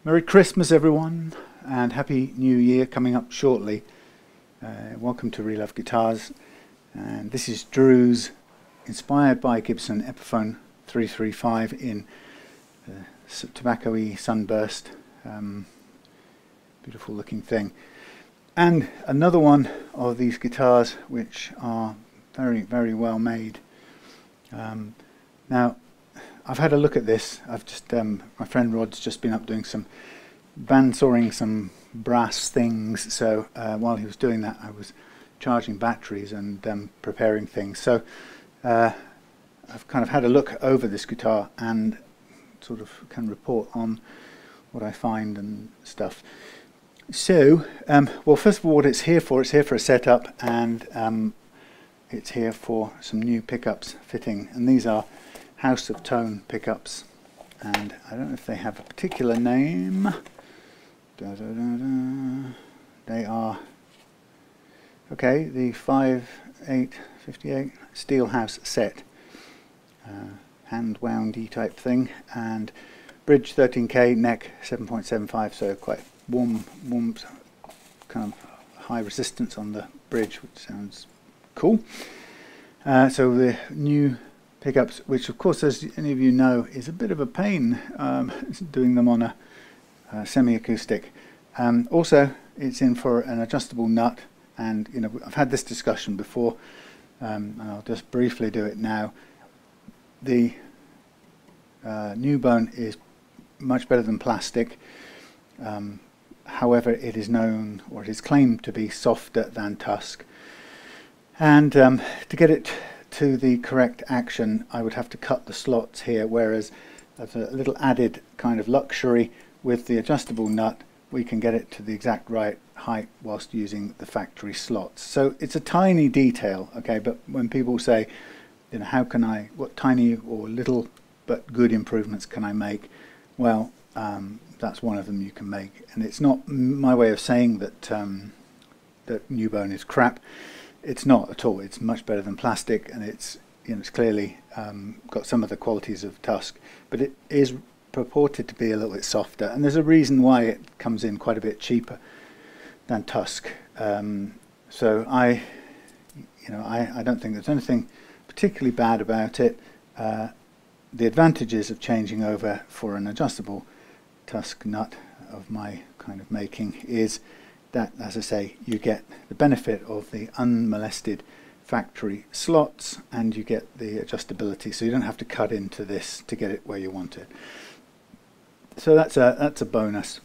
Merry Christmas everyone, and Happy New Year coming up shortly. Welcome to Relove Guitars, and this is Drew's inspired by Gibson Epiphone 335 in tobacco-y sunburst. Beautiful looking thing. And another one of these guitars which are very, very well made. Now, I've had a look at this. I've just my friend Rod's just been up doing some bandsawing some brass things. So while he was doing that, I was charging batteries and preparing things. So I've kind of had a look over this guitar and sort of can report on what I find and stuff. So, well, first of all, what it's here for a setup, and it's here for some new pickups fitting, and these are House of Tone pickups, and I don't know if they have a particular name. They are, okay, the 5858 Steelhouse set, hand woundy type thing, and bridge 13K, neck 7.75, so quite warm kind of high resistance on the bridge, which sounds cool. So the new pickups, which of course, as any of you know, is a bit of a pain doing them on a semi-acoustic. Also, it's in for an adjustable nut, and you know, I've had this discussion before, and I'll just briefly do it now. The new bone is much better than plastic. However, it is known, or it is claimed, to be softer than tusk, and to get it to the correct action, I would have to cut the slots here, whereas as a little added kind of luxury with the adjustable nut, we can get it to the exact right height whilst using the factory slots. So it's a tiny detail, okay, but when people say, you know, how can I, what tiny or little but good improvements can I make? Well, that's one of them you can make, and it's not my way of saying that that new bone is crap. It's not at all. It's much better than plastic, and it's, you know, it's clearly got some of the qualities of tusk, but it is purported to be a little bit softer, and there's a reason why it comes in quite a bit cheaper than tusk. So I don't think there's anything particularly bad about it. The advantages of changing over for an adjustable tusk nut of my kind of making is that, as I say, you get the benefit of the unmolested factory slots, and you get the adjustability, so you don't have to cut into this to get it where you want it. So that's a bonus.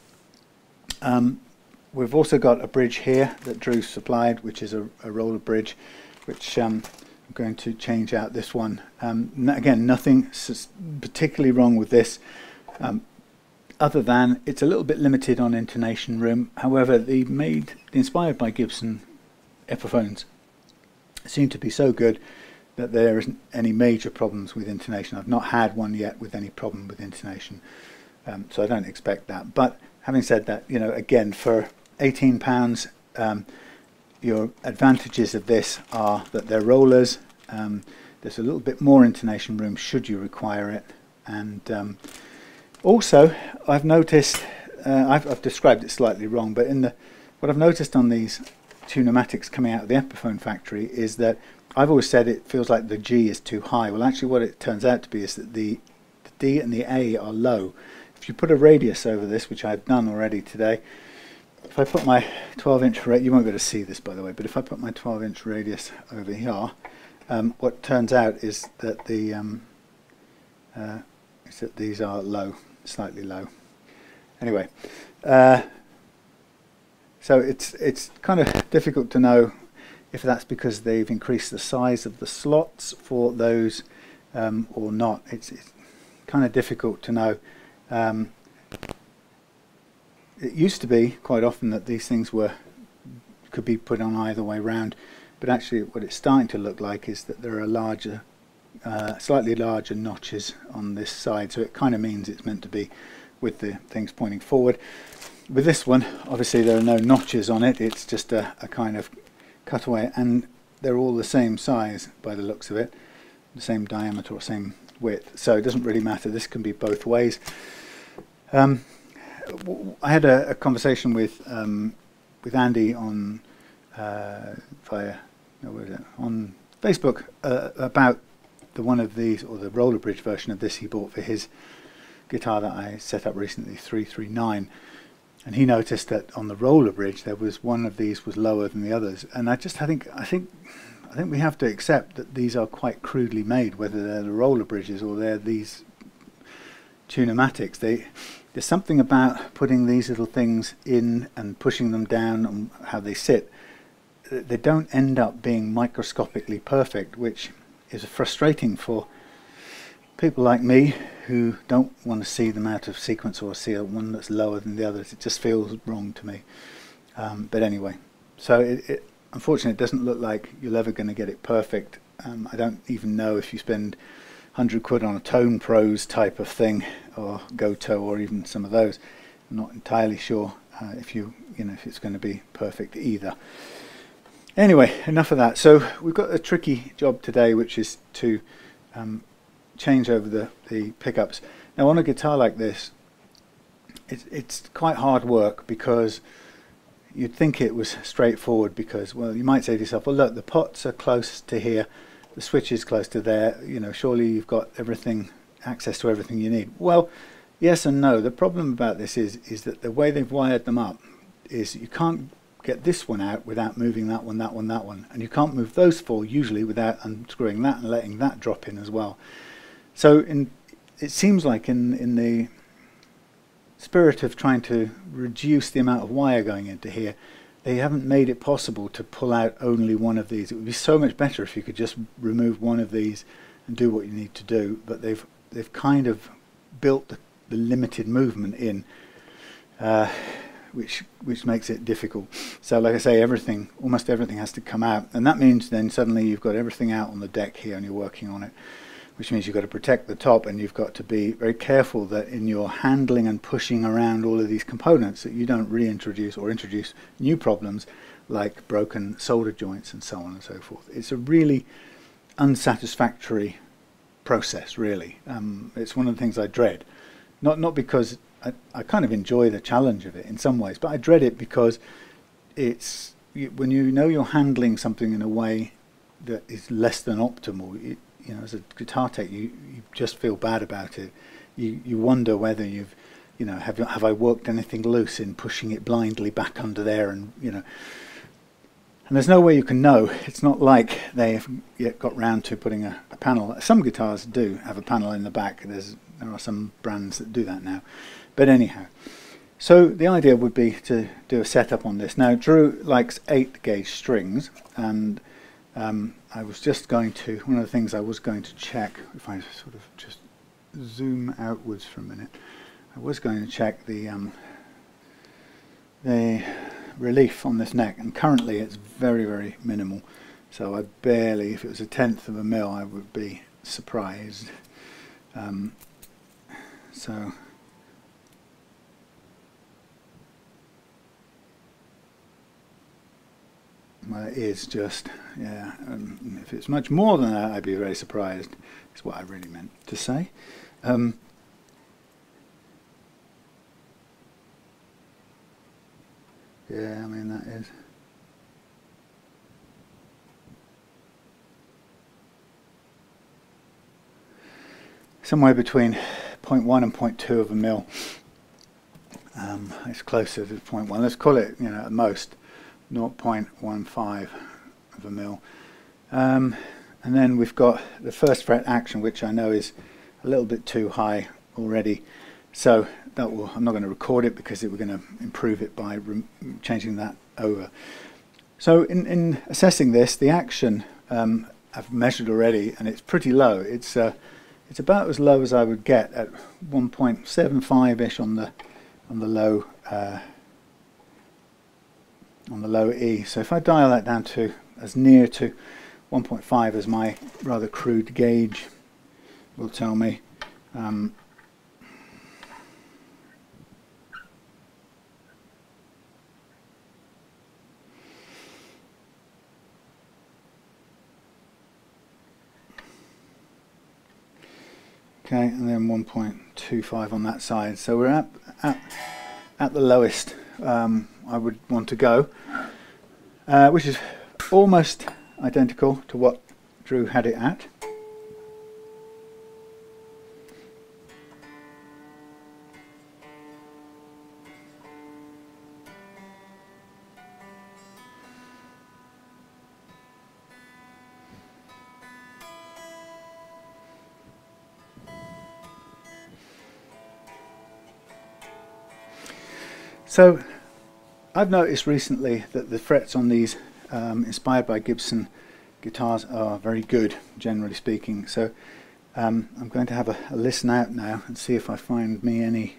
We've also got a bridge here that Drew supplied, which is a roller bridge, which I'm going to change out this one. Again, nothing particularly wrong with this, other than it's a little bit limited on intonation room. However, the inspired by Gibson Epiphones seem to be so good that there isn't any major problems with intonation. I've not had one yet with any problem with intonation, so I don't expect that. But having said that, you know, again, for £18, your advantages of this are that they're rollers. There's a little bit more intonation room should you require it, and also I've noticed, I've described it slightly wrong, but what I've noticed on these two pneumatics coming out of the Epiphone factory is that I've always said it feels like the G is too high. Well, actually what it turns out to be is that the D and the A are low. If you put a radius over this, which I've done already today, if I put my 12-inch radius, you won't be able to see this by the way, but if I put my 12-inch radius over here, what turns out is that these are low, slightly low. Anyway, so it's kind of difficult to know if that's because they've increased the size of the slots for those or not. It's kind of difficult to know. It used to be quite often that these things could be put on either way round, but actually what it's starting to look like is that there are larger, slightly larger notches on this side, so it kind of means it's meant to be with the things pointing forward. With this one, obviously there are no notches on it, it's just a kind of cutaway, and they're all the same size by the looks of it, the same diameter or same width, so it doesn't really matter. This can be both ways. I had a conversation with Andy on on Facebook about one of these, or the roller bridge version of this he bought for his guitar that I set up recently, 339, and he noticed that on the roller bridge there was one of these was lower than the others, and I think we have to accept that these are quite crudely made, whether they're the roller bridges or they're these tunomatics. There's something about putting these little things in and pushing them down and how they sit. They don't end up being microscopically perfect, which is frustrating for people like me who don't want to see them out of sequence or see one that's lower than the others. It just feels wrong to me. But anyway, so unfortunately it doesn't look like you're ever going to get it perfect. I don't even know if you spend 100 quid on a Tone Pros type of thing, or Goto, or even some of those. I'm not entirely sure if it's going to be perfect either. Anyway, enough of that. So we've got a tricky job today, which is to change over the pickups. Now on a guitar like this, it's quite hard work, because you'd think it was straightforward, because, well, you might say to yourself, well, look, the pots are close to here, the switch is close to there, surely you've got access to everything you need. Well, yes and no. The problem about this is that the way they've wired them up is you can't get this one out without moving that one, that one, that one, and you can't move those four usually without unscrewing that and letting that drop in as well. So it seems like in the spirit of trying to reduce the amount of wire going into here, they haven't made it possible to pull out only one of these. It would be so much better if you could just remove one of these and do what you need to do, but they've kind of built the limited movement in, which makes it difficult. So like I say, almost everything has to come out, and that means then suddenly you've got everything out on the deck here and you're working on it, which means you've got to protect the top, and you've got to be very careful that in your handling and pushing around all of these components that you don't reintroduce or introduce new problems like broken solder joints and so on and so forth. It's a really unsatisfactory process, really. It's one of the things I dread, not because I kind of enjoy the challenge of it in some ways, but I dread it because when you know you're handling something in a way that is less than optimal, as a guitar tech, you just feel bad about it. You wonder whether have I worked anything loose in pushing it blindly back under there, and and there's no way you can know. It's not like they have yet got round to putting a panel. Some guitars do have a panel in the back. There are some brands that do that now. But anyhow, so the idea would be to do a setup on this. Now Drew likes 8-gauge strings, and I was just going to, one of the things I was going to check, if I sort of just zoom outwards for a minute, I was going to check the relief on this neck, and currently it's very, very minimal. So I barely, if it was 1/10 of a mil, I would be surprised. Well, it is just, yeah, if it's much more than that, I'd be very surprised, is what I really meant to say. Yeah, I mean, that is... somewhere between 0.1 and 0.2 of a mil. It's closer to 0.1. Let's call it, at most 0.15 of a mil. And then we've got the first fret action, which I know is a little bit too high already. So I'm not going to record it because we're going to improve it by changing that over. So in assessing this, the action I've measured already, and it's pretty low. It's about as low as I would get at 1.75-ish on the low E. So if I dial that down to as near to 1.5 as my rather crude gauge will tell me. Okay, and then 1.25 on that side. So we're at at the lowest I would want to go, which is almost identical to what Drew had it at. So I've noticed recently that the frets on these inspired by Gibson guitars are very good, generally speaking. So I'm going to have a listen out now and see if I find me any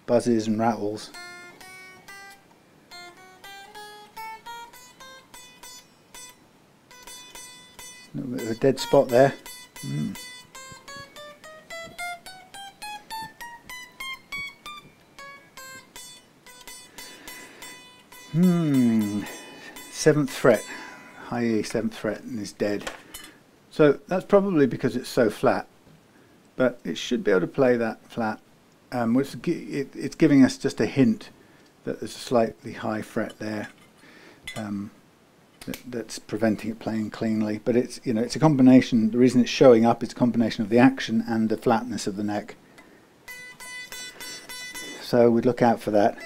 buzzes and rattles. A little bit of a dead spot there. 7th fret, high E 7th fret, and is dead. So that's probably because it's so flat, but it should be able to play that flat. It's giving us just a hint that there's a slightly high fret there that's preventing it playing cleanly. But it's, you know, it's a combination. The reason it's showing up is a combination of the action and the flatness of the neck. So we'd look out for that.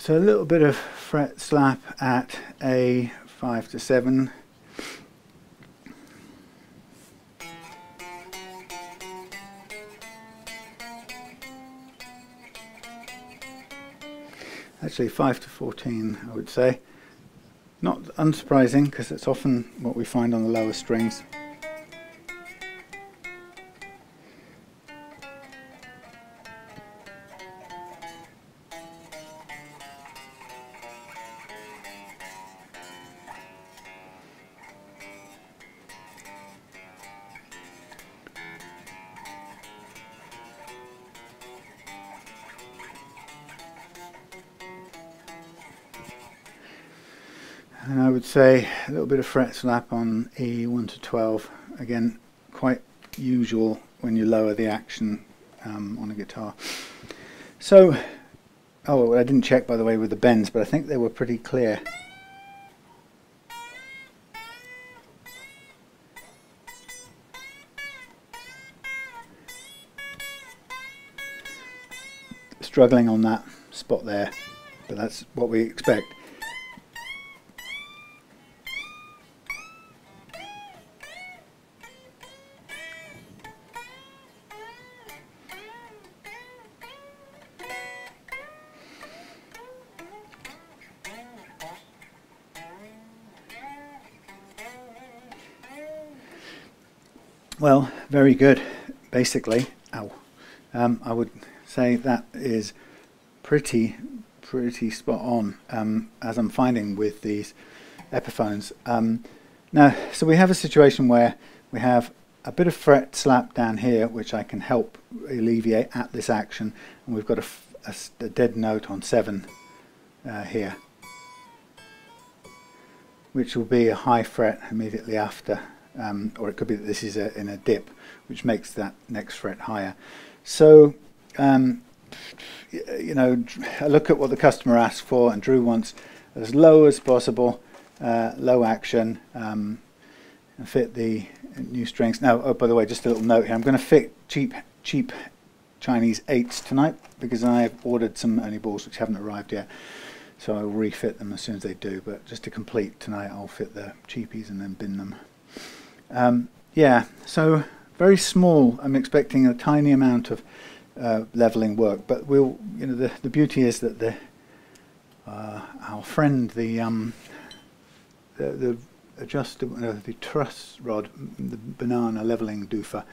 So a little bit of fret slap at a 5 to 7. Actually 5 to 14, I would say. Not unsurprising, because it's often what we find on the lower strings. And I would say a little bit of fret slap on E 1 to 12, again quite usual when you lower the action on a guitar. So, oh, I didn't check by the way with the bends, but I think they were pretty clear. Struggling on that spot there, but that's what we expect. Well, very good, basically. Ow. I would say that is pretty spot on, as I'm finding with these Epiphones. Now, so we have a situation where we have a bit of fret slap down here, which I can help alleviate at this action, and we've got a dead note on 7 here, which will be a high fret immediately after. Or it could be that this is in a dip, which makes that next fret higher. So, you know, I look at what the customer asks for, and Drew wants as low as possible, low action, and fit the new strings. Now, oh, by the way, just a little note here. I'm going to fit cheap Chinese 8s tonight because I've ordered some Ernie balls which haven't arrived yet. So I'll refit them as soon as they do. But just to complete tonight, I'll fit the cheapies and then bin them. Yeah, so very small. I'm expecting a tiny amount of leveling work. But we'll, you know, the beauty is that our friend the adjustable, the truss rod, the banana leveling doofer,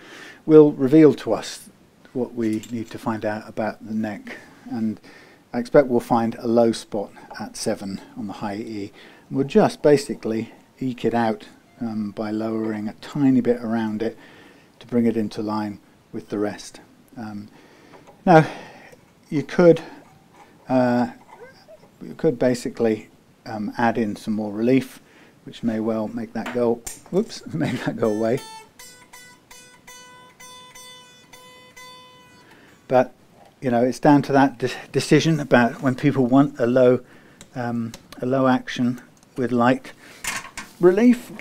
will reveal to us what we need to find out about the neck. And I expect we'll find a low spot at 7 on the high E. We'll just basically eke it out by lowering a tiny bit around it to bring it into line with the rest. Now, you could basically add in some more relief, which may well make that go, whoops, make that go away. But you know, it's down to that decision about when people want a low action with light relief.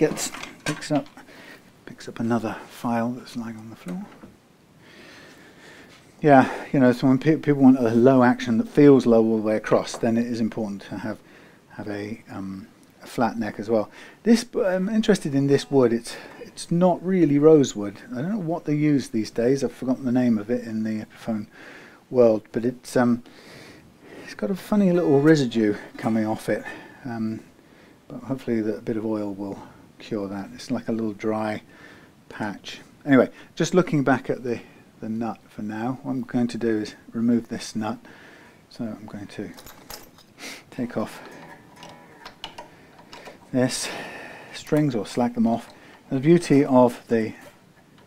Picks up another file that's lying on the floor. Yeah, you know, so when people want a low action that feels low all the way across, then it is important to have a flat neck as well. This, I'm interested in this wood. It's not really rosewood. I don't know what they use these days. I've forgotten the name of it in the Epiphone world, but it's got a funny little residue coming off it. But hopefully a bit of oil will cure that. It's like a little dry patch. Anyway, just looking back at the nut for now, what I'm going to do is remove this nut. So I'm going to take off this strings or slack them off. The beauty of the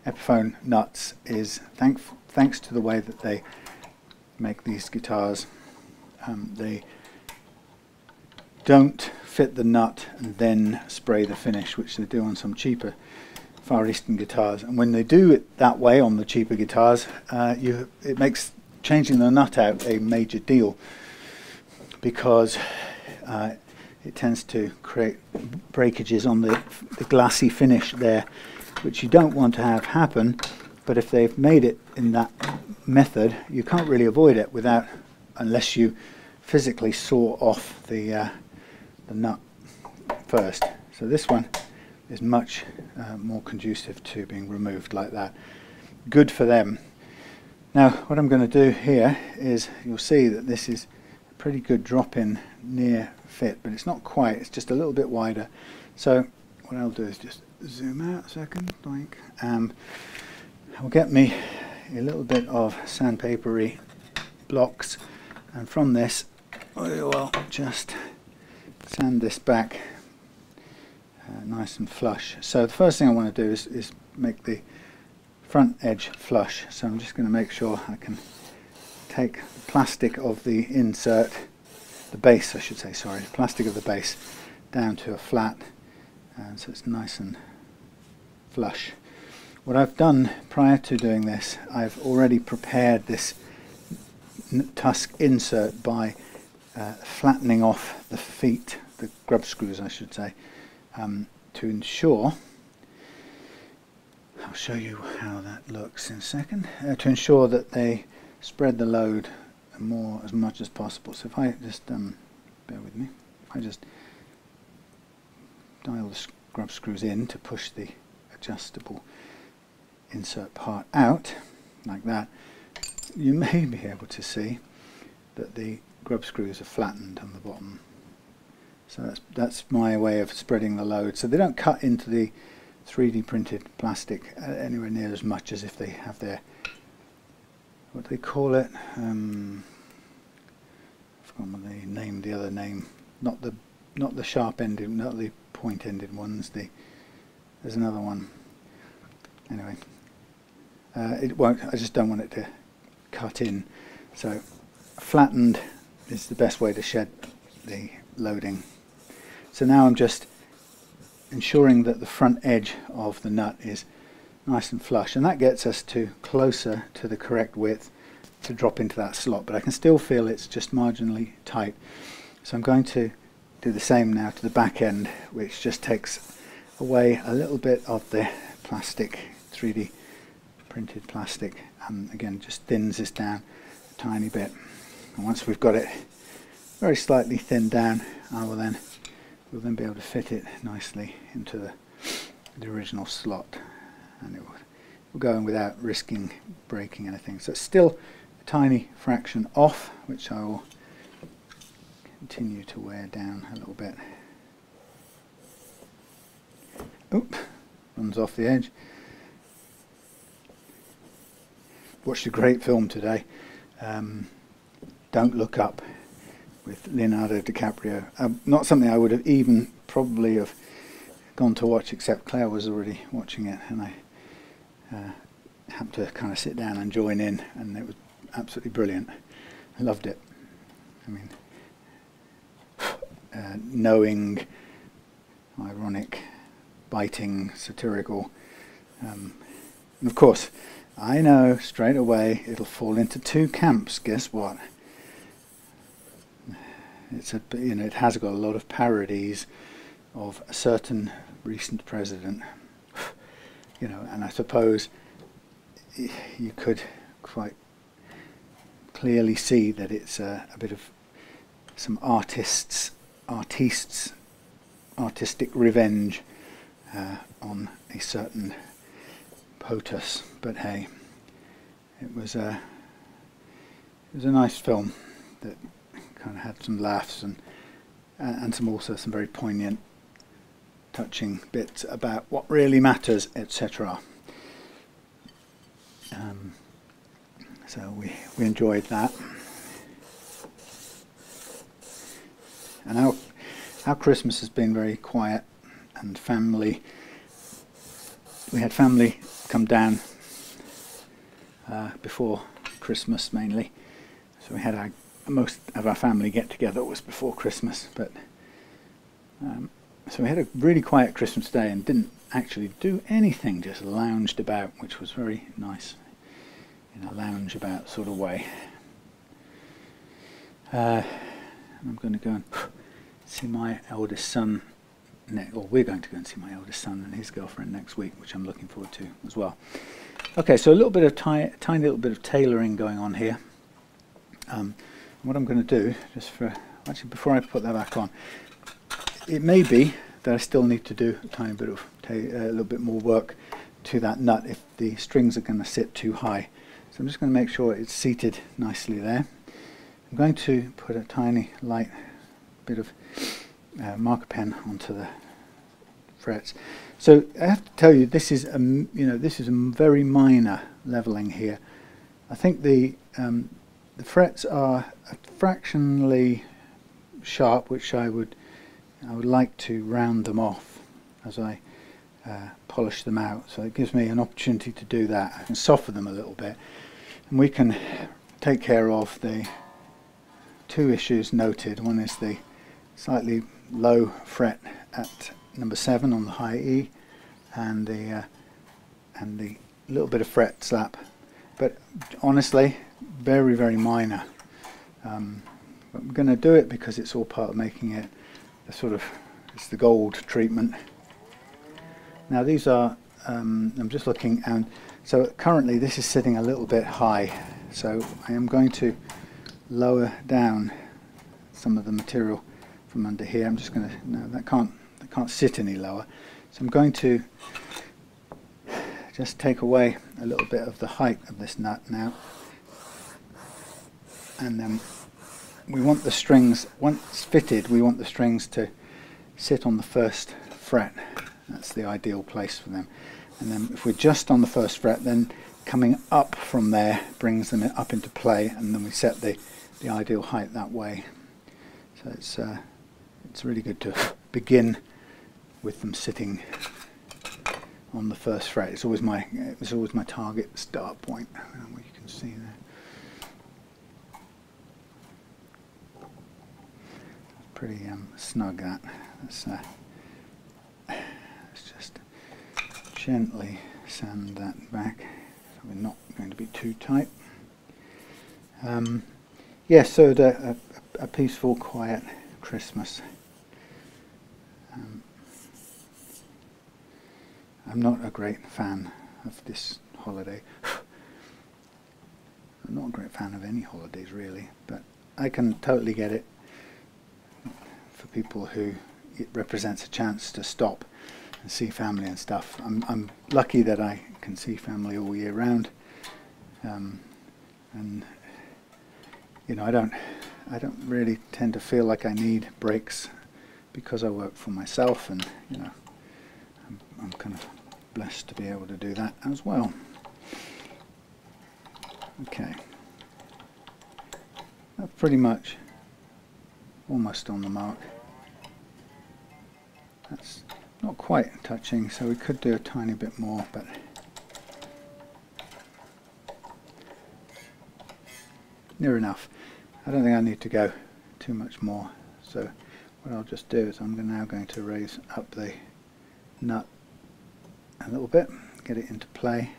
Epiphone nuts is thanks to the way that they make these guitars, they don't fit the nut and then spray the finish, which they do on some cheaper Far Eastern guitars. And when they do it that way on the cheaper guitars, it makes changing the nut out a major deal, because it tends to create breakages on the glassy finish there, which you don't want to have happen. But if they've made it in that method, you can't really avoid it unless you physically saw off the nut first. So this one is much more conducive to being removed like that. Good for them. Now what I'm going to do here is, you'll see that this is a pretty good drop-in near fit, but it's not quite, it's just a little bit wider. So what I'll do is just zoom out a second, and I'll get me a little bit of sandpapery blocks, and from this I will just sand this back nice and flush. So the first thing I want to do is make the front edge flush. So I'm just going to make sure I can take the plastic of the insert, the base I should say, sorry, plastic of the base down to a flat, and so it's nice and flush. What I've done prior to doing this, I've already prepared this tusk insert by flattening off the feet, the grub screws I should say, to ensure, I'll show you how that looks in a second, to ensure that they spread the load as much as possible. So if I just, bear with me, if I just dial the grub screws in to push the adjustable insert part out, like that, you may be able to see that the grub screws are flattened on the bottom. So that's my way of spreading the load. So they don't cut into the 3D printed plastic anywhere near as much as if they have their, what do they call it? I've forgotten what they named the other name. Not the sharp ended, not the point ended ones. There's another one. Anyway, it won't. I just don't want it to cut in. So flattened is the best way to shed the loading. So now I'm just ensuring that the front edge of the nut is nice and flush, and that gets us closer to the correct width to drop into that slot, but I can still feel it's just marginally tight. So I'm going to do the same now to the back end, which just takes away a little bit of the plastic, 3D printed plastic, and again just thins this down a tiny bit. And once we've got it very slightly thinned down, we'll then be able to fit it nicely into the original slot, and it will go in without risking breaking anything. So it's still tiny fraction off, which I will continue to wear down a little bit. Oop, runs off the edge. Watched a great film today, Don't Look Up, with Leonardo DiCaprio. Not something I would have even probably have gone to watch, except Claire was already watching it, and I happened to kind of sit down and join in, and it was absolutely brilliant. I loved it. I mean, knowing, ironic, biting, satirical, and of course I know straight away it'll fall into two camps. Guess what? It's a, you know, it has got a lot of parodies of a certain recent president, you know, and I suppose you could quite clearly see that it's a bit of some artistic revenge on a certain POTUS. But hey, it was a nice film that kind of had some laughs and some also some very poignant, touching bits about what really matters, etc. So we enjoyed that, and our Christmas has been very quiet and family. We had family come down before Christmas mainly, so we had most of our family get together was before Christmas, but so we had a really quiet Christmas day and didn't actually do anything, just lounged about, which was very nice in a lounge about sort of way. I'm going to go and see my eldest son, or we're going to go and see my eldest son and his girlfriend next week, which I'm looking forward to as well. Okay, so a little bit of tiny little bit of tailoring going on here. What I'm going to do, actually before I put that back on, it may be that I still need to do a tiny bit of a little bit more work to that nut if the strings are going to sit too high. So I'm just going to make sure it's seated nicely there. I'm going to put a tiny light bit of marker pen onto the frets. So I have to tell you, this is this is a very minor leveling here. I think the frets are fractionally sharp, which I would like to round them off as I polish them out. So it gives me an opportunity to do that. I can soften them a little bit, and we can take care of the two issues noted. One is the slightly low fret at number 7 on the high E, and the little bit of fret slap, but honestly very, very minor. But we're going to do it because it's all part of making it a sort of, it's the gold treatment. Now these are I'm just looking, and so currently this is sitting a little bit high, so I am going to lower down some of the material from under here. I'm just going to, no, that can't sit any lower, so I'm going to just take away a little bit of the height of this nut now, and then we want the strings, once fitted, we want the strings to sit on the first fret. That's the ideal place for them. And then if we're just on the first fret, then coming up from there brings them up into play, and then we set the ideal height that way. So it's really good to begin with them sitting on the first fret. It was always my target start point, what you can see there. Pretty snug, that. Let's just gently sand that back so we're not going to be too tight. Yes, so a peaceful, quiet Christmas. I'm not a great fan of this holiday. I'm not a great fan of any holidays really, but I can totally get it for people who it represents a chance to stop and see family and stuff. I'm lucky that I can see family all year round, and you know, I don't really tend to feel like I need brakes because I work for myself, and you know, I'm kind of blessed to be able to do that as well. Okay, that's pretty much almost on the mark. That's not quite touching, so we could do a tiny bit more, but near enough. I don't think I need to go too much more, so what I'll just do is I'm now going to raise up the nut a little bit, get it into play,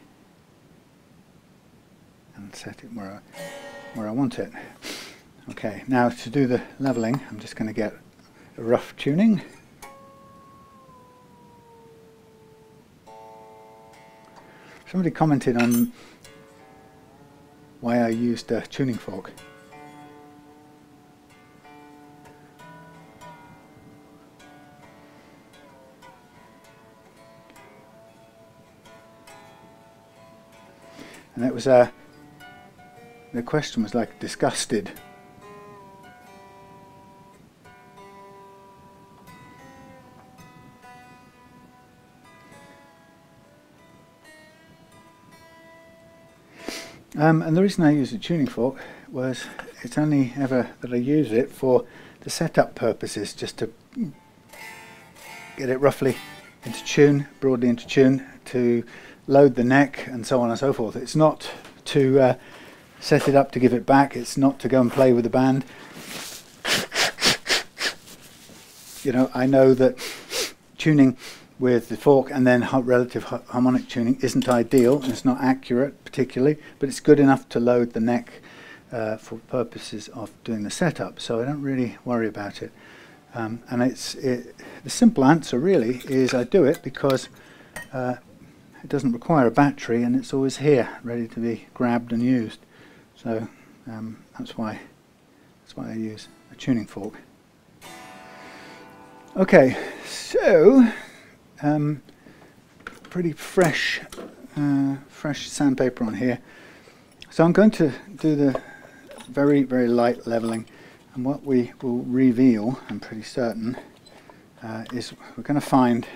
and set it where I want it. Okay, now to do the leveling, I'm just going to get a rough tuning. Somebody commented on why I used a tuning fork. And it was the question was like disgusted. And the reason I use a tuning fork was it's only ever that I use it for the setup purposes, just to get it roughly into tune, broadly into tune, to load the neck and so on and so forth. It's not to set it up to give it back, it's not to go and play with the band. You know, I know that tuning with the fork and then relative harmonic tuning isn't ideal, and it's not accurate particularly, but it's good enough to load the neck for purposes of doing the setup, so I don't really worry about it. And the simple answer really is I do it because it doesn't require a battery, and it's always here ready to be grabbed and used. So that's why I use a tuning fork. Okay, so pretty fresh sandpaper on here. So I'm going to do the very, very light leveling, and what we will reveal, I'm pretty certain, is we're going to find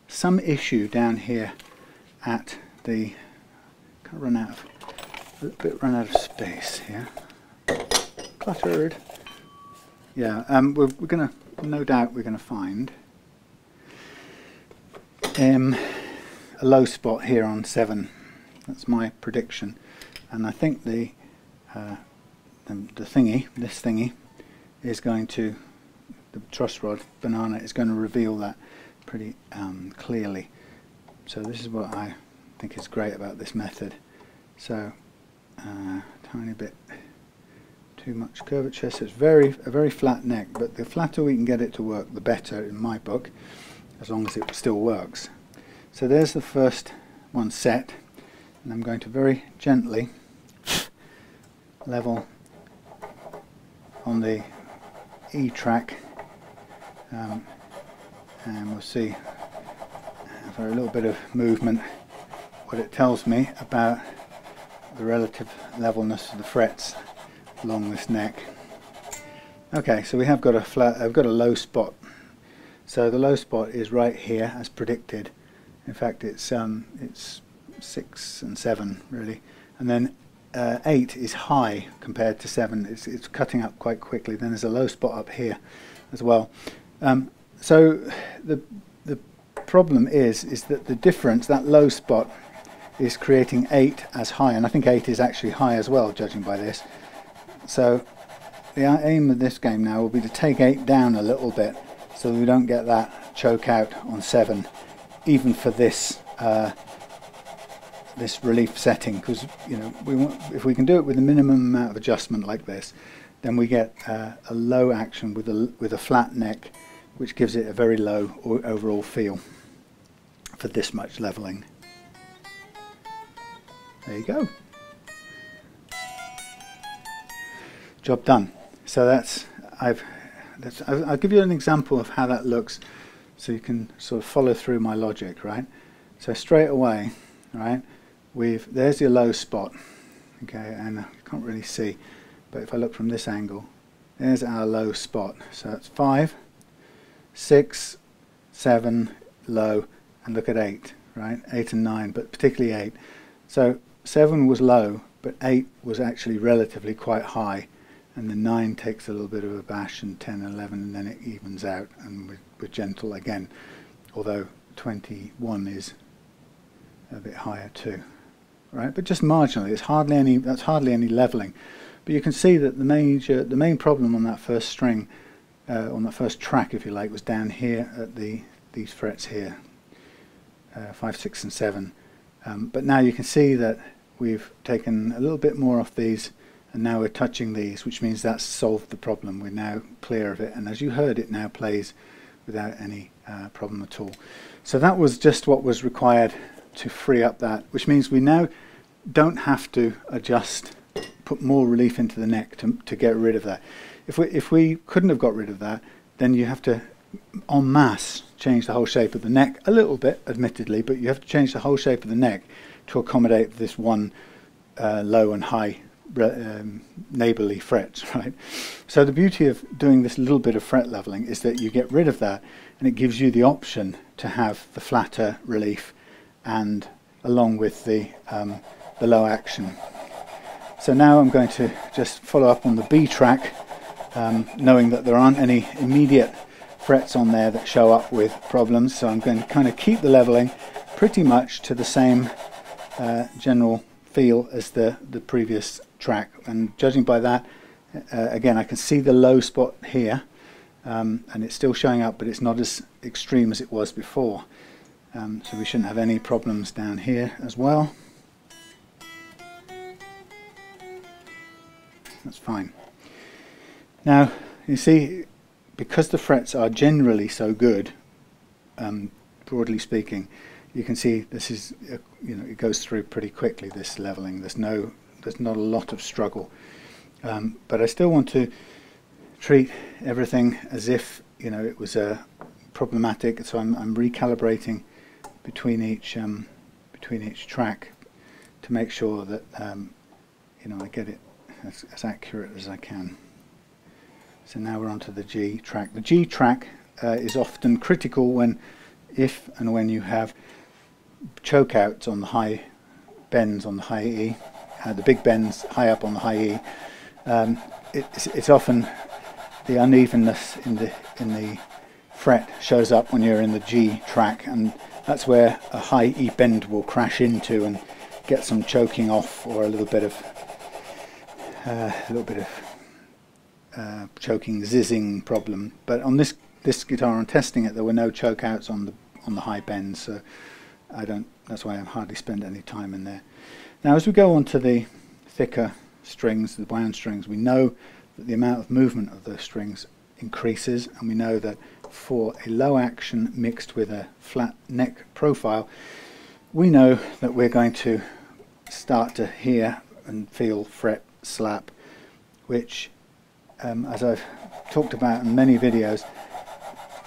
some issue down here at the, run out of space here. Cluttered. Yeah, we're going to, no doubt we're going to find a low spot here on 7. That's my prediction, and I think the thingy, this thingy, is going to, the truss rod banana is going to reveal that pretty clearly. So this is what I think is great about this method. So tiny bit too much curvature, so it's a very flat neck, but the flatter we can get it to work, the better in my book, as long as it still works. So there's the first one set, and I'm going to very gently level on the E track, and we'll see for a little bit of movement what it tells me about the relative levelness of the frets along this neck. Okay, so we have got I've got a low spot. So the low spot is right here as predicted. In fact, it's 6 and 7 really, and then 8 is high compared to 7. It's cutting up quite quickly. Then there's a low spot up here as well. So the problem is that the difference, that low spot, is creating 8 as high, and I think 8 is actually high as well, judging by this. So the aim of this game now will be to take 8 down a little bit, so we don't get that choke out on 7, even for this this relief setting, because you know if we can do it with a minimum amount of adjustment like this, then we get a low action with a flat neck, which gives it a very low overall feel for this much leveling. There you go. Job done. So I'll give you an example of how that looks, so you can sort of follow through my logic, right? So straight away, right, there's your low spot, okay, and I can't really see, but if I look from this angle, there's our low spot. So it's 5, 6, 7, low, and look at 8, right? 8 and 9, but particularly 8. So 7 was low, but 8 was actually relatively quite high, and the 9 takes a little bit of a bash, and 10 and 11, and then it evens out, and we're gentle again, although 21 is a bit higher too, right? But just marginally. It's hardly any. That's hardly any leveling. But you can see that the main problem on that first string, on that first track, if you like, was down here at these frets here, 5, 6, and 7. But now you can see that we've taken a little bit more off these, and now we're touching these, which means that's solved the problem. We're now clear of it, and as you heard, it now plays without any problem at all. So that was just what was required to free up that, which means we now don't have to adjust, put more relief into the neck to get rid of that. If we couldn't have got rid of that, then you have to en masse change the whole shape of the neck a little bit, admittedly, but you have to change the whole shape of the neck to accommodate this one low and high neighbourly frets, right? So the beauty of doing this little bit of fret leveling is that you get rid of that, and it gives you the option to have the flatter relief and along with the low action. So now I'm going to just follow up on the B track, knowing that there aren't any immediate frets on there that show up with problems, so I'm going to kind of keep the leveling pretty much to the same general feel as the previous track, and judging by that, again, I can see the low spot here, and it's still showing up, but it's not as extreme as it was before, so we shouldn't have any problems down here as well. That's fine. Now you see, because the frets are generally so good, broadly speaking, you can see this is it goes through pretty quickly, this leveling. There's not a lot of struggle, but I still want to treat everything as if it was problematic. So I'm recalibrating between each track to make sure that I get it as accurate as I can. So now we're onto the G track. The G track is often critical if and when you have choke outs on the high bends on the high E, the big bends high up on the high E. It's often the unevenness in the fret shows up when you're in the G track, and that's where a high E bend will crash into and get some choking off, or a little bit of choking, zizzing problem. But on this guitar, on testing it, there were no choke outs on the high bends, so that's why I hardly spend any time in there. Now as we go on to the thicker strings, the wound strings, we know that the amount of movement of the strings increases, and we know that for a low action mixed with a flat neck profile, we know that we're going to start to hear and feel fret slap, which as I've talked about in many videos,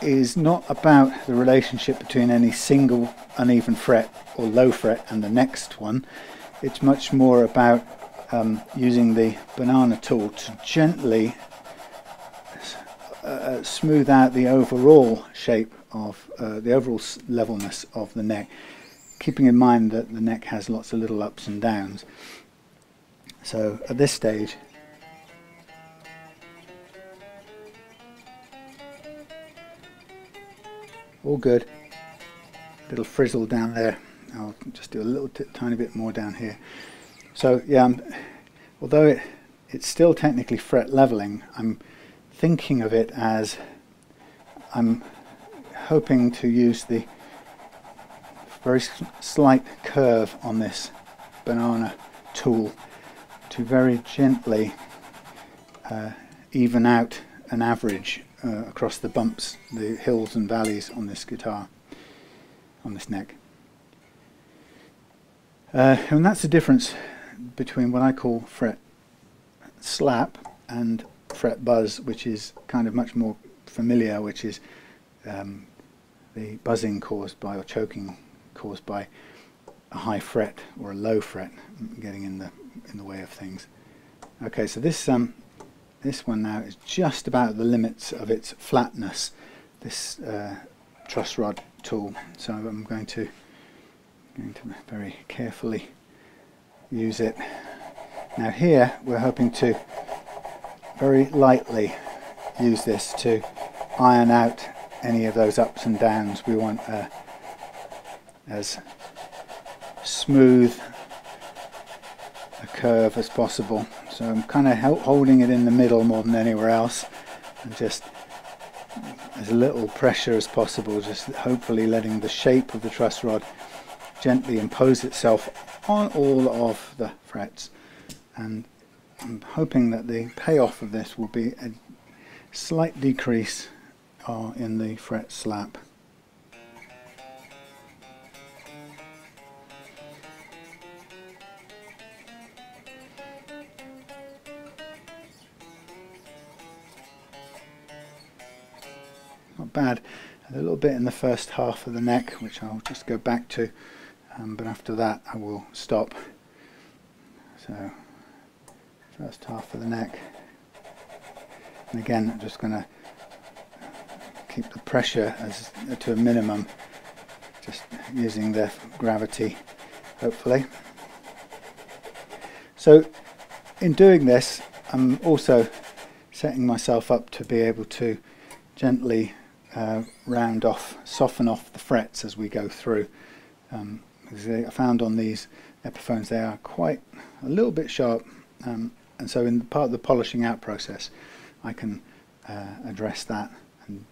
is not about the relationship between any single uneven fret or low fret and the next one. It's much more about using the banana tool to gently smooth out the overall shape of the overall levelness of the neck, keeping in mind that the neck has lots of little ups and downs. So at this stage, all good. Little frizzle down there. I'll just do a little tiny bit more down here. So yeah, although it's still technically fret leveling, I'm thinking of it as I'm hoping to use the very slight curve on this banana tool to very gently even out an average across the bumps, the hills and valleys on this guitar, on this neck. And that's the difference between what I call fret slap and fret buzz, which is kind of much more familiar, which is the buzzing caused by, or choking caused by, a high fret or a low fret getting in the way of things. Okay, so this one now is just about the limits of its flatness, this truss rod tool. So I'm going to very carefully use it. Now here we're hoping to very lightly use this to iron out any of those ups and downs. We want as smooth a curve as possible. So I'm kind of holding it in the middle more than anywhere else, and just as little pressure as possible, just hopefully letting the shape of the truss rod gently impose itself on all of the frets. And I'm hoping that the payoff of this will be a slight decrease in the fret slap. Not bad. A little bit in the first half of the neck, which I'll just go back to, but after that I will stop. So first half of the neck, and again I'm just going to keep the pressure to a minimum, just using the gravity, hopefully. So in doing this, I'm also setting myself up to be able to gently round off, soften off the frets as we go through. Because I found on these Epiphones they are quite a little bit sharp, and so in part of the polishing out process I can address that and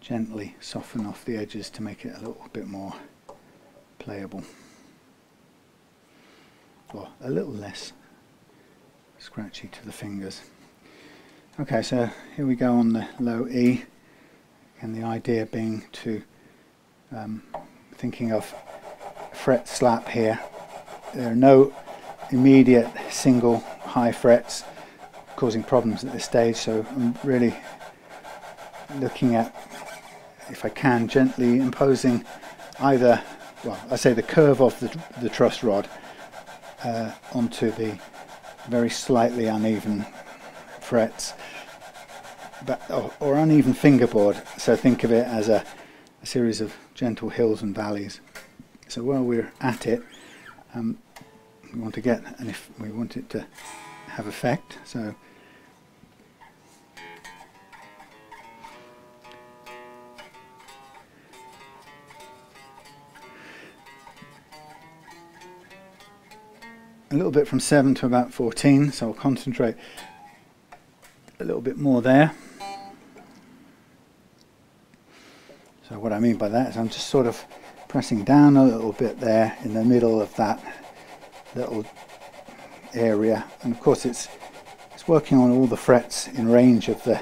gently soften off the edges to make it a little bit more playable, or a little less scratchy to the fingers. Okay, so here we go on the low E, and the idea being to thinking of fret slap here. There are no immediate single high frets causing problems at this stage, so I'm really looking at, if I can, gently imposing either, well, I say the curve of the truss rod onto the very slightly uneven frets, but or uneven fingerboard. So think of it as a series of gentle hills and valleys. So while we're at it, we want to get, and if we want it to have effect, so a little bit from 7 to about 14, so I'll concentrate a little bit more there. So what I mean by that is I'm just sort of pressing down a little bit there in the middle of that little area, and of course it's working on all the frets in range of the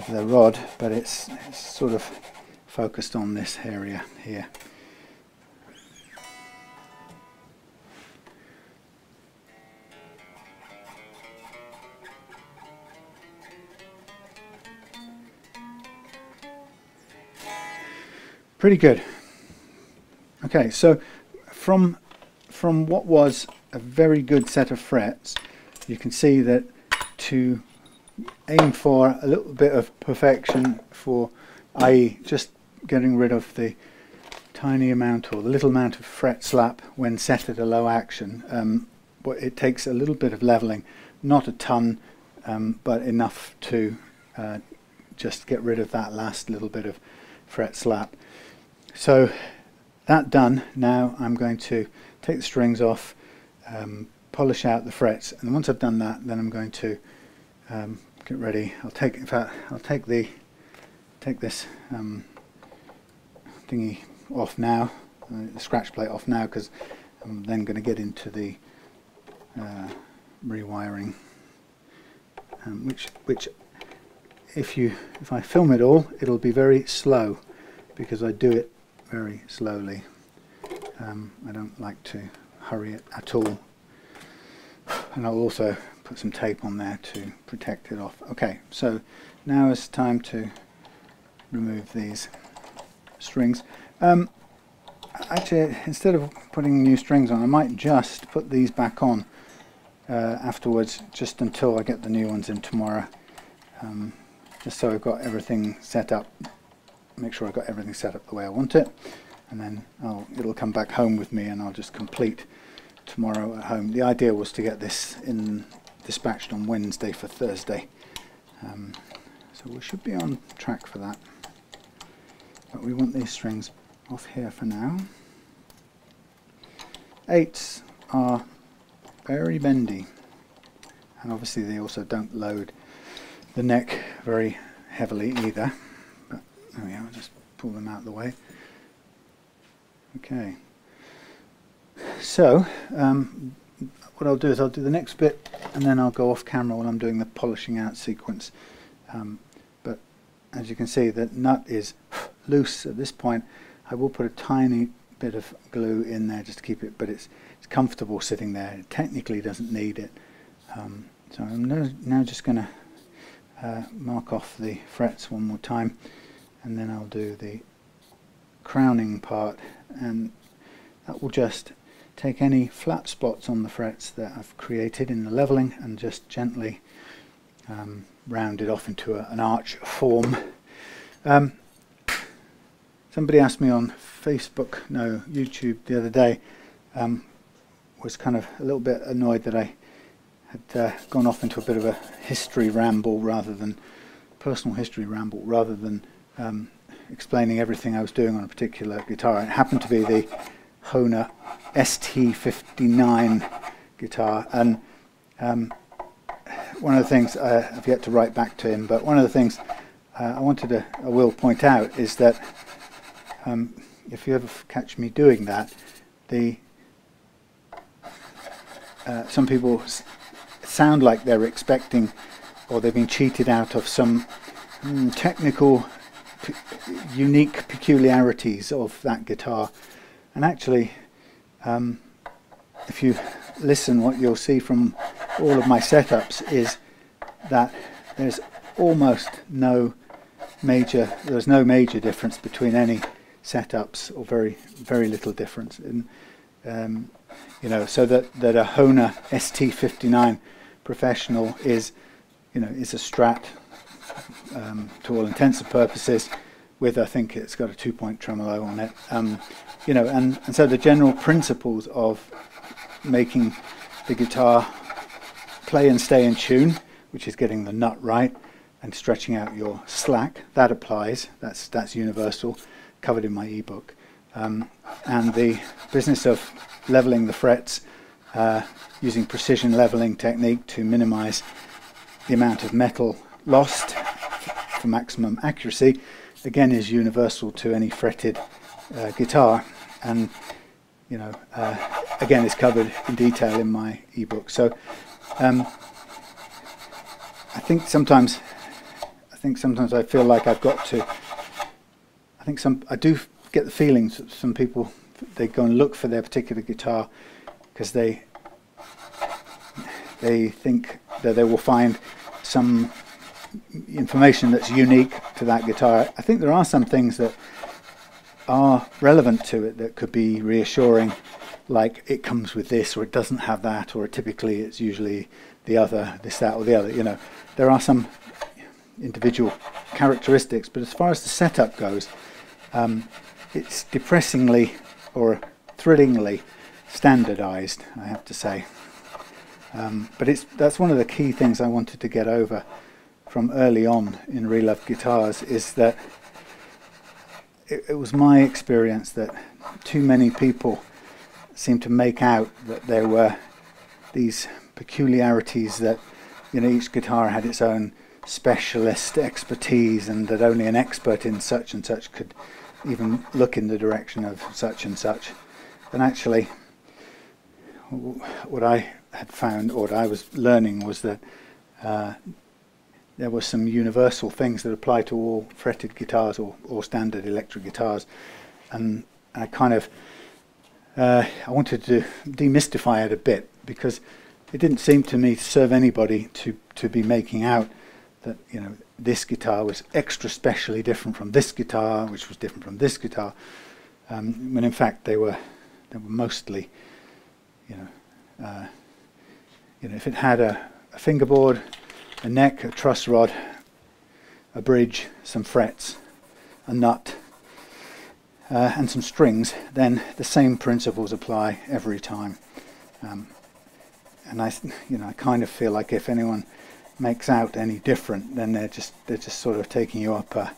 rod, but it's sort of focused on this area here. Pretty good. Okay, so from what was a very good set of frets, you can see that to aim for a little bit of perfection, for i.e. just getting rid of the tiny amount or the little amount of fret slap when set at a low action, but it takes a little bit of leveling, not a ton, but enough to just get rid of that last little bit of fret slap. So that done, now I'm going to take the strings off, polish out the frets, and once I've done that, then I'm going to get ready. I'll take this thingy off now, the scratch plate off now, because I'm then going to get into the rewiring, which if I film it all, it'll be very slow because I do it very slowly. I don't like to hurry it at all, and I'll also put some tape on there to protect it off. Okay, so now it's time to remove these strings. Actually, instead of putting new strings on, I might just put these back on afterwards, just until I get the new ones in tomorrow, just so I've got everything set up, make sure I've got everything set up the way I want it, and then it'll come back home with me and I'll just complete tomorrow at home. The idea was to get this dispatched on Wednesday for Thursday, so we should be on track for that. But we want these strings off here for now. 8s are very bendy, and obviously they also don't load the neck very heavily either. But there we are, I'll just pull them out of the way. Okay, so what I'll do is I'll do the next bit and then I'll go off camera while I'm doing the polishing out sequence. But as you can see, the nut is loose at this point. I will put a tiny bit of glue in there just to keep it, but it's comfortable sitting there. It technically doesn't need it. So I'm now just going to mark off the frets one more time, and then I'll do the crowning part, and that will just take any flat spots on the frets that I've created in the leveling and just gently round it off into an arch form. Somebody asked me on YouTube the other day, was kind of a little bit annoyed that I had gone off into a bit of a history ramble rather than personal history ramble, rather than explaining everything I was doing on a particular guitar. It happened to be the Hohner ST59 guitar, and one of the things I've yet to write back to him, but one of the things I will point out is that if you ever catch me doing that, some people sound like they're expecting, or they've been cheated out of some technical unique peculiarities of that guitar. And actually, if you listen, what you'll see from all of my setups is that there's almost no major difference between any setups, or very little difference. And you know, so that a Hohner ST59 Professional is, you know, is a Strat to all intents and purposes, with, I think it's got a 2-point tremolo on it. You know, and so the general principles of making the guitar play and stay in tune, which is getting the nut right and stretching out your slack, that applies. That's universal, covered in my ebook. And the business of leveling the frets using precision leveling technique to minimize the amount of metal lost for maximum accuracy, again, is universal to any fretted guitar, and you know, again, it's covered in detail in my ebook. So I think sometimes I feel like I've got to. I do get the feeling that some people, they go and look for their particular guitar because they think that they will find some information that's unique to that guitar. I think there are some things that are relevant to it that could be reassuring, like it comes with this, or it doesn't have that, or typically it's usually the other, this, that, or the other. You know, there are some individual characteristics, but as far as the setup goes, it's depressingly or thrillingly standardized, I have to say. But that's one of the key things I wanted to get over from early on in Reloved Guitars, is that it was my experience that too many people seemed to make out that there were these peculiarities, that, you know, each guitar had its own specialist expertise, and that only an expert in such and such could even look in the direction of such and such. And actually, what I had found, or what I was learning, was that there were some universal things that apply to all fretted guitars or standard electric guitars, and I kind of I wanted to demystify it a bit, because it didn't seem to me to serve anybody to be making out that, you know, this guitar was extra specially different from this guitar, which was different from this guitar, when in fact they were mostly, you know, you know, if it had a fingerboard, a neck, a truss rod, a bridge, some frets, a nut, and some strings, then the same principles apply every time. And I kind of feel like if anyone makes out any different, then they're just sort of taking you up a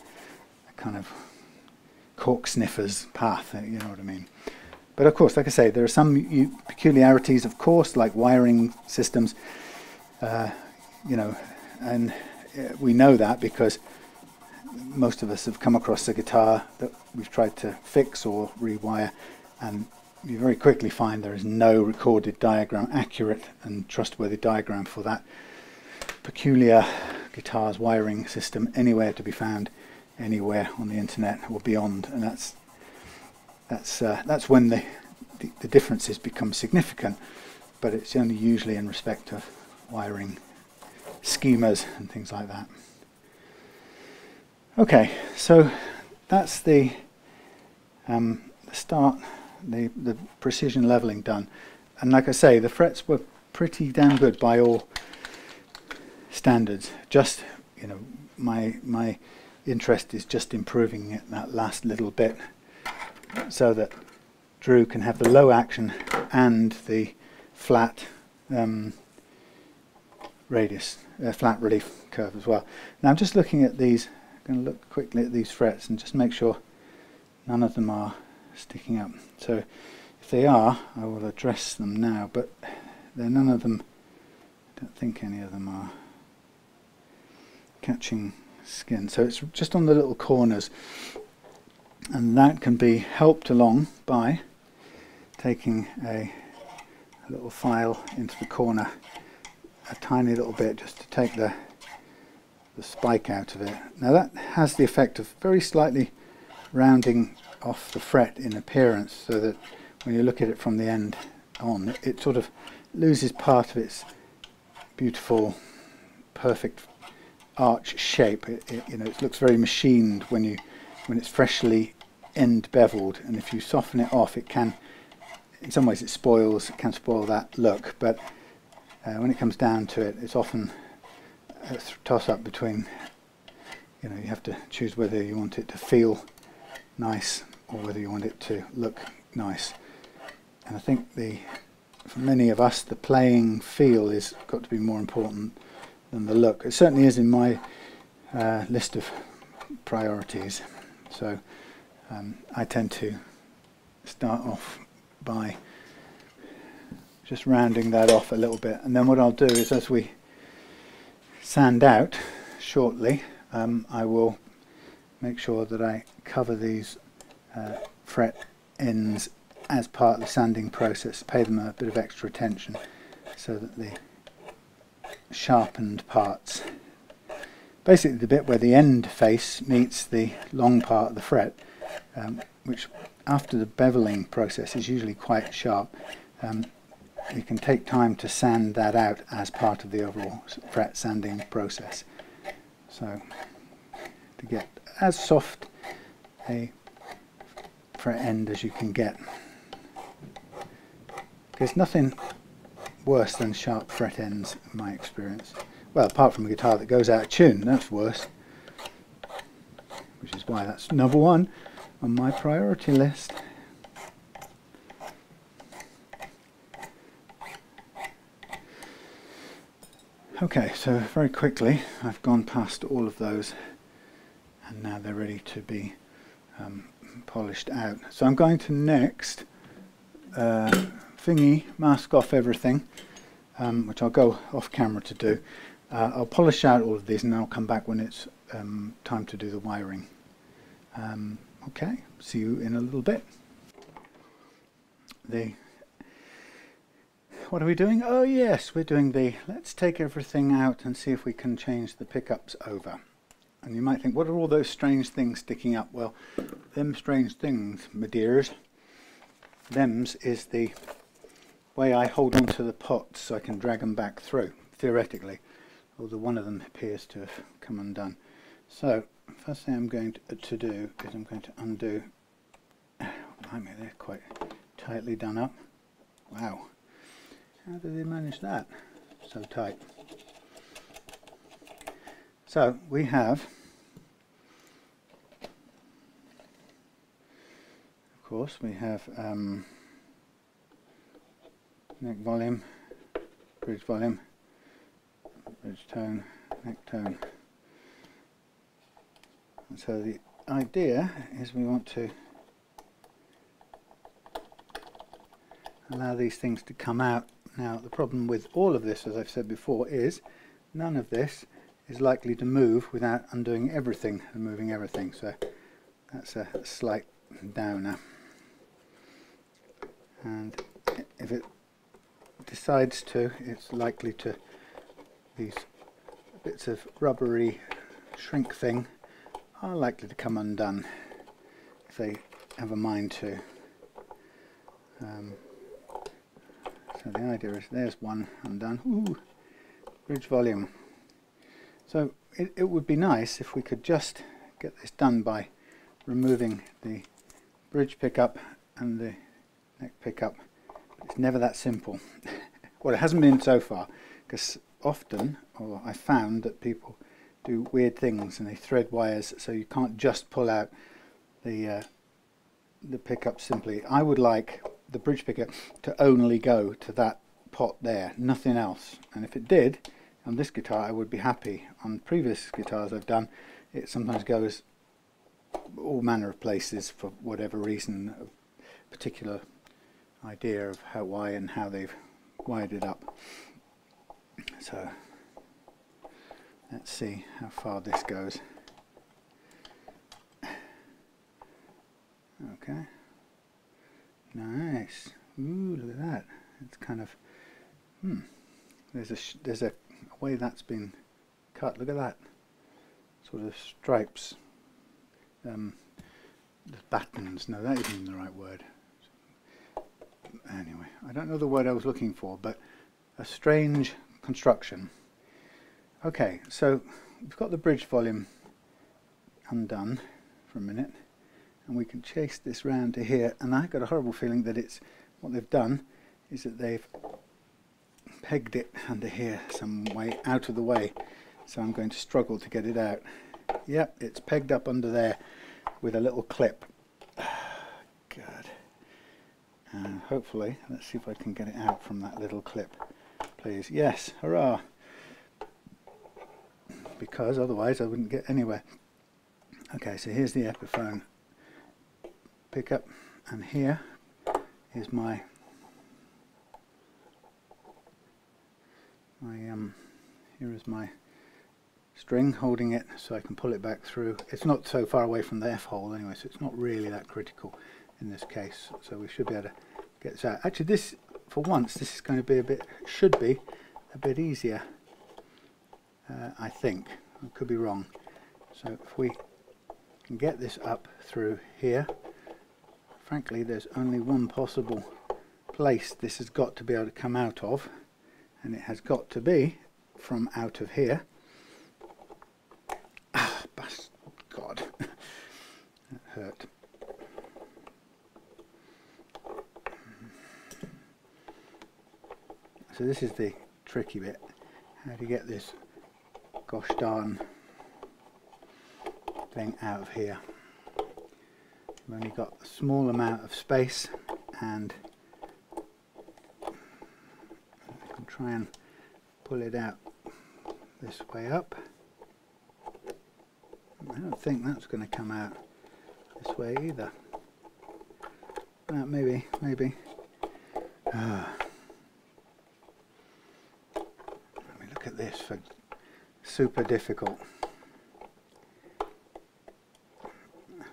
kind of cork sniffer's path. You know what I mean? But of course, like I say, there are some peculiarities, of course, like wiring systems. You know, and we know that because most of us have come across a guitar that we've tried to fix or rewire, and you very quickly find there is no recorded diagram, accurate and trustworthy diagram for that peculiar guitar's wiring system anywhere to be found anywhere on the internet or beyond. And that's when the differences become significant, but it's only usually in respect of wiring schemas and things like that. Okay, so that's the start, the precision leveling done. And like I say, the frets were pretty damn good by all standards. Just, you know, my interest is just improving it that last little bit so that Drew can have the low action and the flat radius, flat relief curve as well. Now I'm just looking at these. I'm going to look quickly at these frets and just make sure none of them are sticking up. So if they are, I will address them now, but they're none of them, I don't think any of them are catching skin. So it's just on the little corners, and that can be helped along by taking a little file into the corner a tiny little bit just to take the spike out of it. Now that has the effect of very slightly rounding off the fret in appearance, so that when you look at it from the end on, it sort of loses part of its beautiful, perfect arch shape. It looks very machined when it's freshly end beveled, and if you soften it off, it can, in some ways, it can spoil that look. But when it comes down to it, it's often a toss up between, you have to choose whether you want it to feel nice or whether you want it to look nice. And I think for many of us, the playing feel is got to be more important than the look. It certainly is in my list of priorities. So I tend to start off by just rounding that off a little bit, and then what I'll do is, as we sand out shortly, I will make sure that I cover these fret ends as part of the sanding process, pay them a bit of extra attention so that the sharpened parts, basically the bit where the end face meets the long part of the fret, which after the beveling process is usually quite sharp, you can take time to sand that out as part of the overall fret sanding process. So to get as soft a fret end as you can get. There's nothing worse than sharp fret ends in my experience. Well, apart from a guitar that goes out of tune, that's worse. Which is why that's number one on my priority list. Okay, so very quickly I've gone past all of those, and now they're ready to be polished out. So I'm going to next mask off everything, which I'll go off camera to do. I'll polish out all of these and then I'll come back when it's time to do the wiring. Okay, see you in a little bit. What are we doing? Oh yes, we're doing let's take everything out and see if we can change the pickups over. And you might think, what are all those strange things sticking up? Well, them strange things, my dears, them's is the way I hold on to the pots so I can drag them back through, theoretically. Although one of them appears to have come undone. So, first thing I'm going to do is I'm going to undo. Blimey, they're quite tightly done up. Wow. How did they manage that? so tight. So we have, of course, we have neck volume, bridge volume, bridge tone, neck tone. And so the idea is we want to allow these things to come out. Now the problem with all of this, as I've said before, is none of this is likely to move without undoing everything and moving everything. So that's a slight downer. And if it decides to, it's likely to, these bits of rubbery shrink thing are likely to come undone if they have a mind to. So the idea is, there's one undone. Ooh, bridge volume. So it would be nice if we could just get this done by removing the bridge pickup and the neck pickup. It's never that simple. Well, it hasn't been so far, because often, or I found that people do weird things and they thread wires so you can't just pull out the pickup simply. I would like the bridge pickup to only go to that pot there, nothing else. And if it did, on this guitar I would be happy. On previous guitars I've done, it sometimes goes all manner of places for whatever reason, a particular idea of why and how they've wired it up. So let's see how far this goes. Okay, nice. Ooh, look at that. It's kind of there's a way that's been cut. Look at that, sort of stripes, the battens. No, that isn't the right word. Anyway, I don't know the word I was looking for, but a strange construction. Okay, so we've got the bridge volume undone for a minute, and we can chase this round to here, and I've got a horrible feeling that it's what they've done is that they've pegged it under here some way out of the way, so I'm going to struggle to get it out. Yep, it's pegged up under there with a little clip. God. And hopefully, let's see if I can get it out from that little clip, please. Yes, hurrah! Because otherwise I wouldn't get anywhere. Okay, so here's the Epiphone pickup, and here is my here is my string holding it so I can pull it back through. It's not so far away from the F hole anyway, so it's not really that critical in this case, so we should be able to get this out. Actually, this, for once, this is going to be a bit, should be a bit easier, I think. I could be wrong. So if we can get this up through here, frankly there's only one possible place this has got to be able to come out of, and it has got to be from out of here. Ah, God, that hurt. So this is the tricky bit, how to get this gosh darn thing out of here. We've only got a small amount of space, and I can try and pull it out this way up. I don't think that's going to come out this way either. Maybe. I mean, look at this, for super difficult.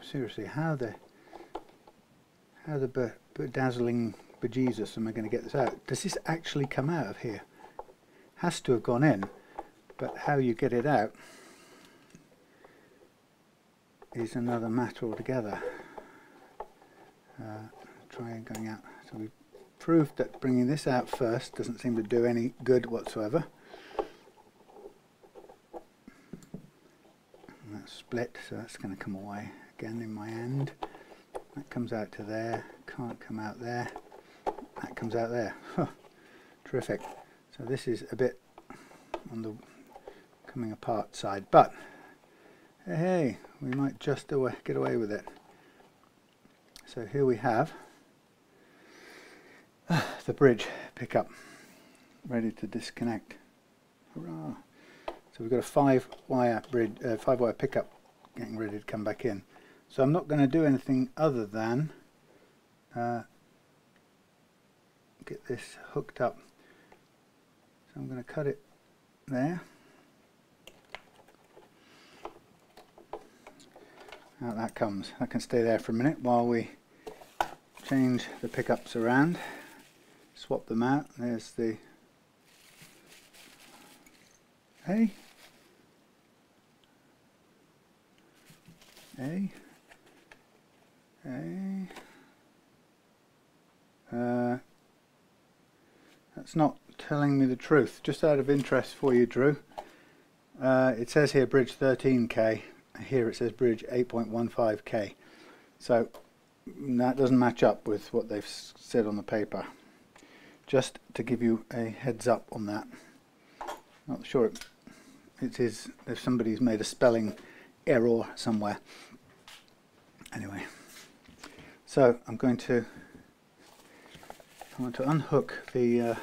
Seriously, how the bedazzling bejesus am I going to get this out? Does this actually come out of here? Has to have gone in, but how you get it out is another matter altogether. Try going out. So we proved that bringing this out first doesn't seem to do any good whatsoever. And that's split, so that's going to come away again in my end. That comes out to there, can't come out there, that comes out there. Huh. Terrific. So this is a bit on the coming apart side, but hey, we might just get away with it. So here we have the bridge pickup ready to disconnect. Hurrah! So we've got a 5-wire bridge, 5-wire pickup getting ready to come back in. So I'm not going to do anything other than get this hooked up. So I'm going to cut it there. Out that comes. That can stay there for a minute while we change the pickups around, swap them out. There's the A, A, A. That's not telling me the truth. Just out of interest for you, Drew. It says here bridge 13K. Here it says bridge 8.15K. So that doesn't match up with what they've said on the paper. Just to give you a heads up on that. Not sure it is if somebody's made a spelling error somewhere. Anyway, so I'm going to unhook the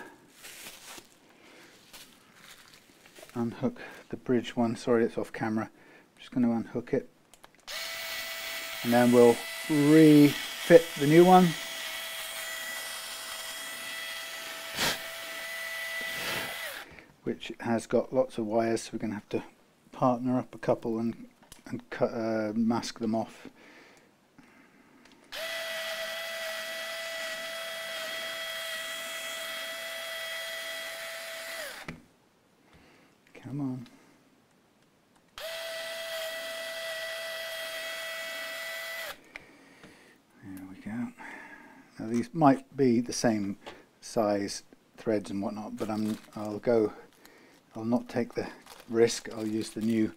bridge one. Sorry, it's off camera. I'm just going to unhook it, and then we'll refit the new one. Which has got lots of wires, so we're going to have to partner up a couple and cut, mask them off. Come on. There we go. Now these might be the same size threads and whatnot, but I'll not take the risk. I'll use the new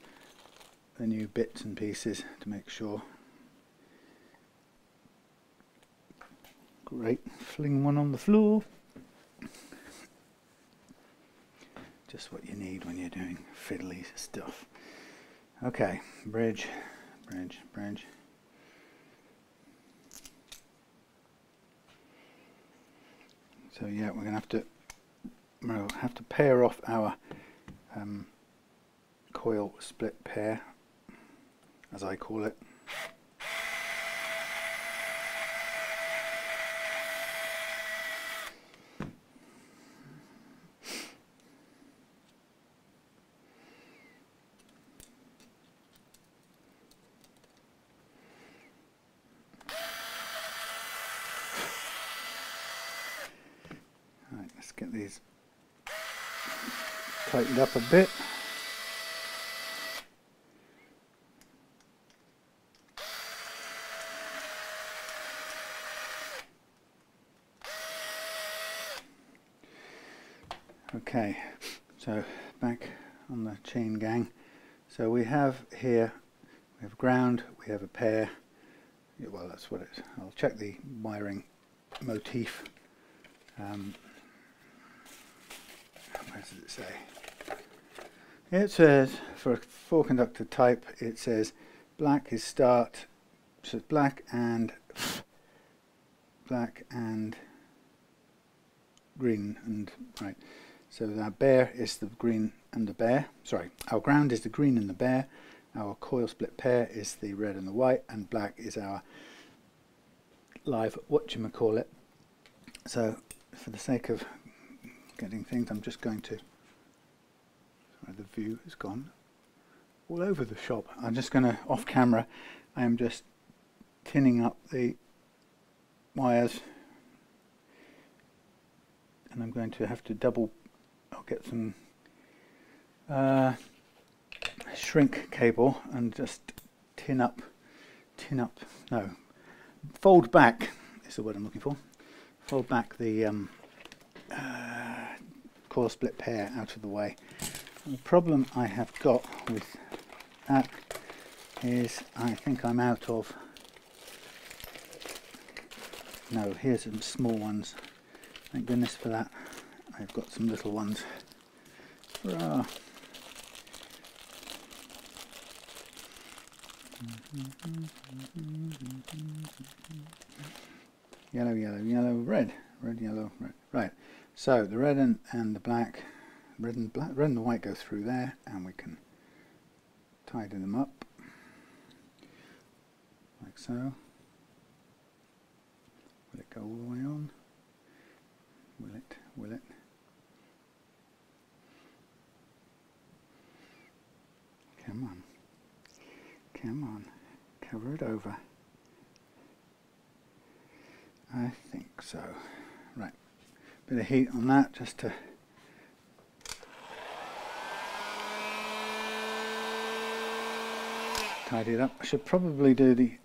bits and pieces to make sure. Great, fling one on the floor. Just what you need when you're doing fiddly stuff. Okay, bridge, bridge, bridge. So yeah, we'll have to pair off our coil split pair, as I call it. Right, let's get these tightened up a bit. Okay, so back on the chain gang. So we have here, we have ground, we have a pair. Yeah, well, that's what it is. I'll check the wiring motif. Where does it say? It says for a 4-conductor type, it says black is start, so it's black and green and right. So our bare is the green and the bare. Sorry, our ground is the green and the bare. Our coil split pair is the red and the white, and black is our live whatchamacallit. So for the sake of getting things, I'm just going to, sorry, the view has gone all over the shop. I'm just going to, off camera, I am just tinning up the wires, and I'm going to have to I'll get some shrink cable and just fold back is the word I'm looking for. Fold back the coil split pair out of the way. And the problem I have got with that is I think I'm out of, no, here's some small ones. Thank goodness for that. I've got some little ones Hurrah! Yellow, yellow, yellow, red, red, yellow, red. Right. So the red and the black, red and the white go through there, and we can tidy them up like so. Will it go all the way on? Will it? Will it? Come on. Come on. Cover it over. I think so. Right. Bit of heat on that just to tidy it up. I should probably do the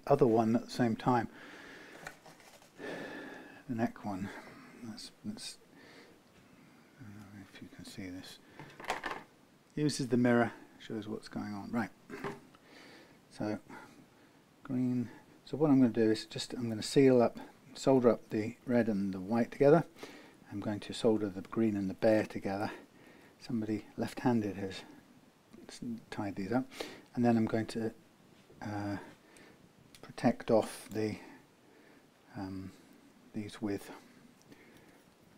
other one at the same time. The neck one. That's if you can see this. Uses the mirror, shows what's going on. Right. So green. So what I'm going to do is I'm going to solder up the red and the white together. I'm going to solder the green and the bear together. Somebody left-handed has tied these up. And then I'm going to protect off these with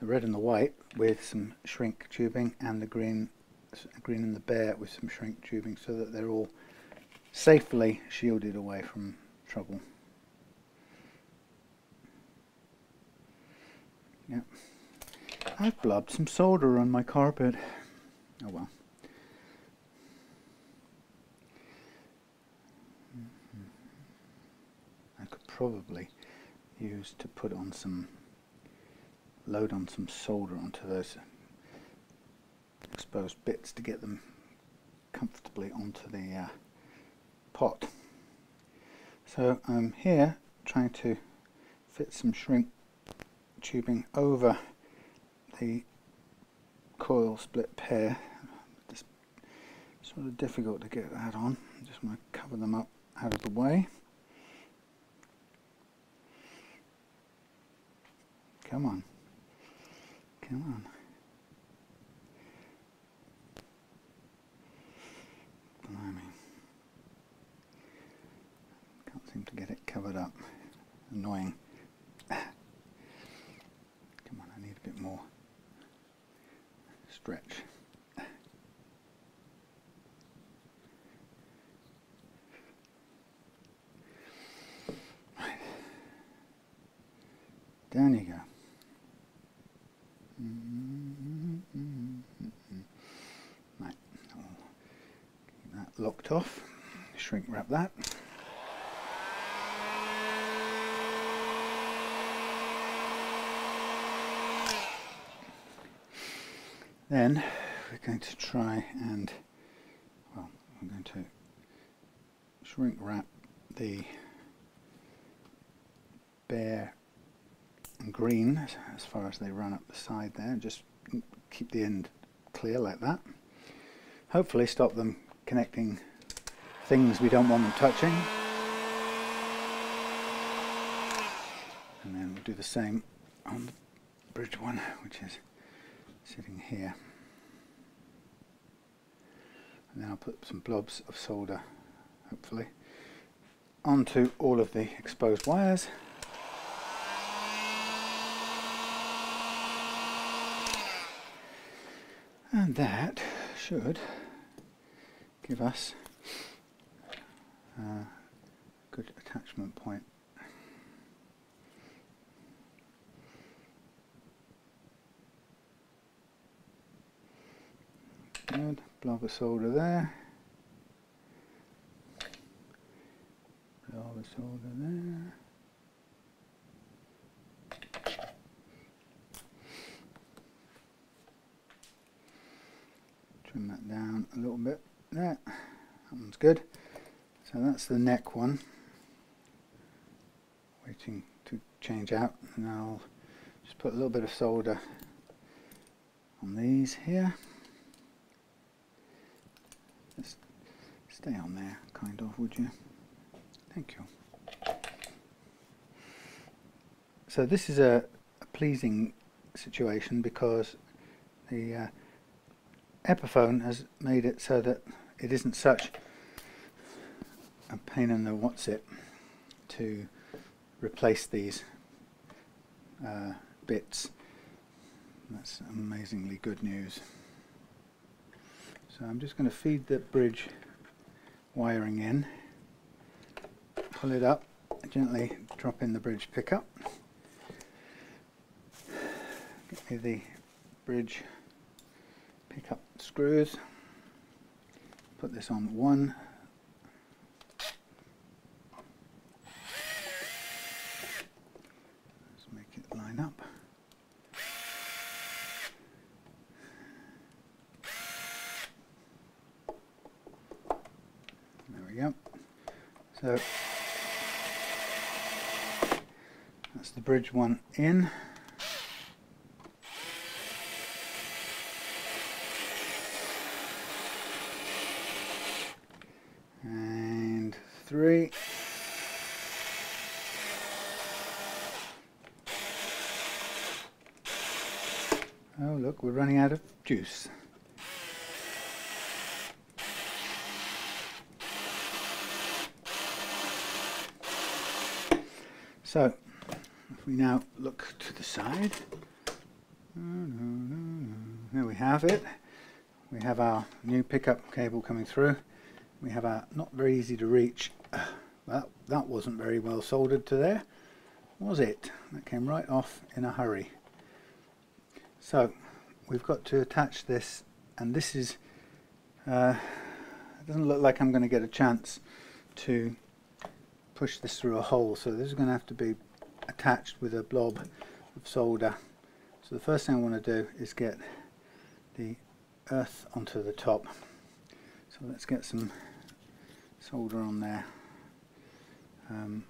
the red and the white with some shrink tubing, and the green and the bear with some shrink tubing, so that they're all safely shielded away from trouble. Yep. I've blubbed some solder on my carpet. Oh well. I could probably use to put on load on some solder onto those exposed bits to get them comfortably onto the pot. So I'm here trying to fit some shrink tubing over the coil split pair. It's sort of difficult to get that on. I just want to cover them up out of the way. Come on. Come on. Blimey. Can't seem to get it covered up. Annoying. Come on, I need a bit more stretch. Right. Down you go. Right, I'll keep that locked off, shrink wrap that. Then we're going to try and, well, I'm going to shrink wrap the bear and green as far as they run up the side there, and just keep the end clear like that. Hopefully stop them connecting things we don't want them touching. And then we'll do the same on the bridge one, which is sitting here. And then I'll put some blobs of solder, hopefully, onto all of the exposed wires. And that should give us a good attachment point. Good, blob of solder there. Blob of solder there. Trim that down a little bit there. That one's good. So that's the neck one. Waiting to change out, and I'll just put a little bit of solder on these here. Just stay on there, kind of, would you? Thank you. So this is a pleasing situation, because the Epiphone has made it so that it isn't such a pain in the what's-it to replace these bits. That's amazingly good news. So I'm just going to feed the bridge wiring in, pull it up, gently drop in the bridge pickup, get me the bridge pickup screws, put this on one, let's make it line up. There we go. So that's the bridge one in. And 3. Oh look, we're running out of juice. So, if we now look to the side, there we have it. We have our new pickup cable coming through. We have our not very easy to reach. Well, that wasn't very well soldered to there, was it? That came right off in a hurry. So, we've got to attach this, and this is, it doesn't look like I'm going to get a chance to push this through a hole, so this is going to have to be attached with a blob of solder. So the first thing I want to do is get the earth onto the top. So let's get some solder on there. Now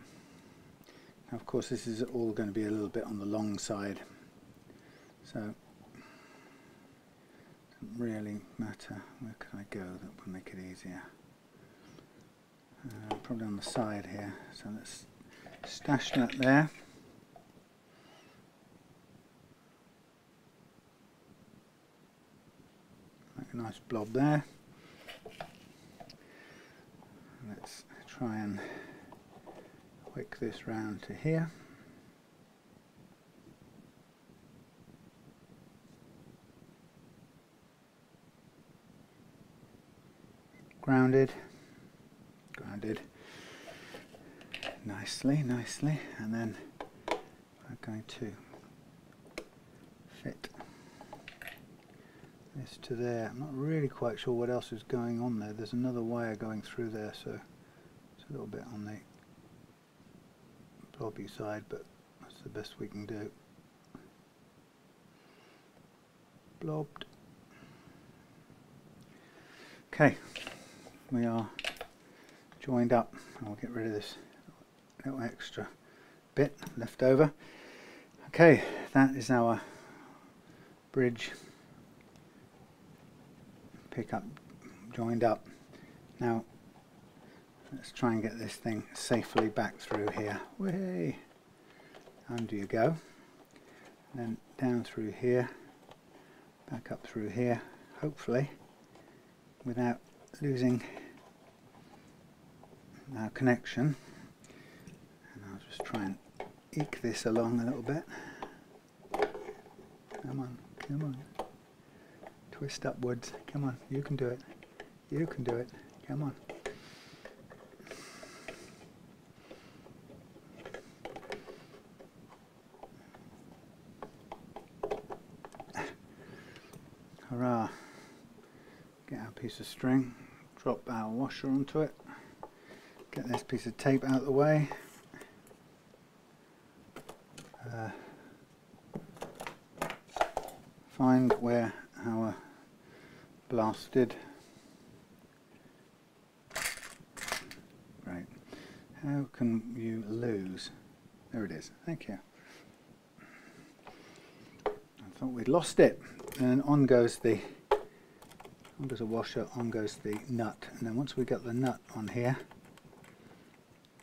of course this is all going to be a little bit on the long side, so it doesn't really matter. Where can I go that will make it easier? Probably on the side here, so let's stash that there. Make a nice blob there. Let's try and wick this round to here. Grounded. Nicely, and then we're going to fit this to there. I'm not really quite sure what else is going on there. There's another wire going through there, so it's a little bit on the blobby side, but that's the best we can do. Blobbed. Okay, we are joined up. I'll get rid of this little extra bit left over. Okay, that is our bridge pickup joined up. Now let's try and get this thing safely back through here. Way under you go, and then down through here, back up through here, hopefully without losing our connection. And I'll just try and eke this along a little bit. Come on, come on. Twist upwards. Come on, you can do it. You can do it. Come on. Hurrah. Get our piece of string, drop our washer onto it, get this piece of tape out of the way. Find where our blasted, right, how can you lose? There it is, thank you. I thought we'd lost it. And on goes the washer, on goes the nut, and then once we get the nut on here,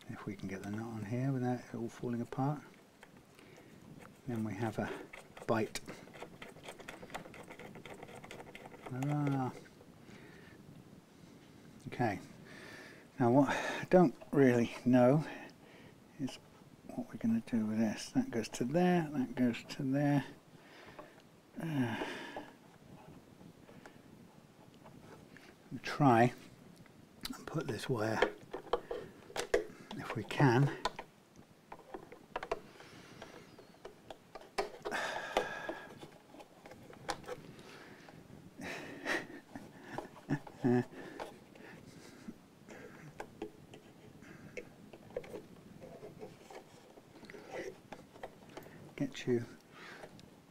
if we can get the nut on here without it all falling apart, then we have a bite. Ta-da. Okay, now what I don't really know is what we're going to do with this. That goes to there, that goes to there. We'll try and put this wire, if we can, get you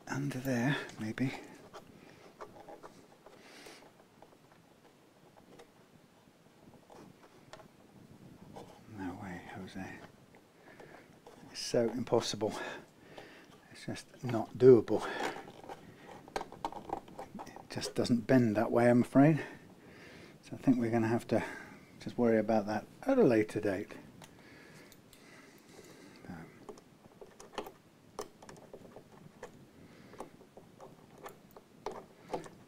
under there, maybe. No way, Jose. It's so impossible. It's just not doable. It just doesn't bend that way, I'm afraid. So I think we're going to have to just worry about that at a later date.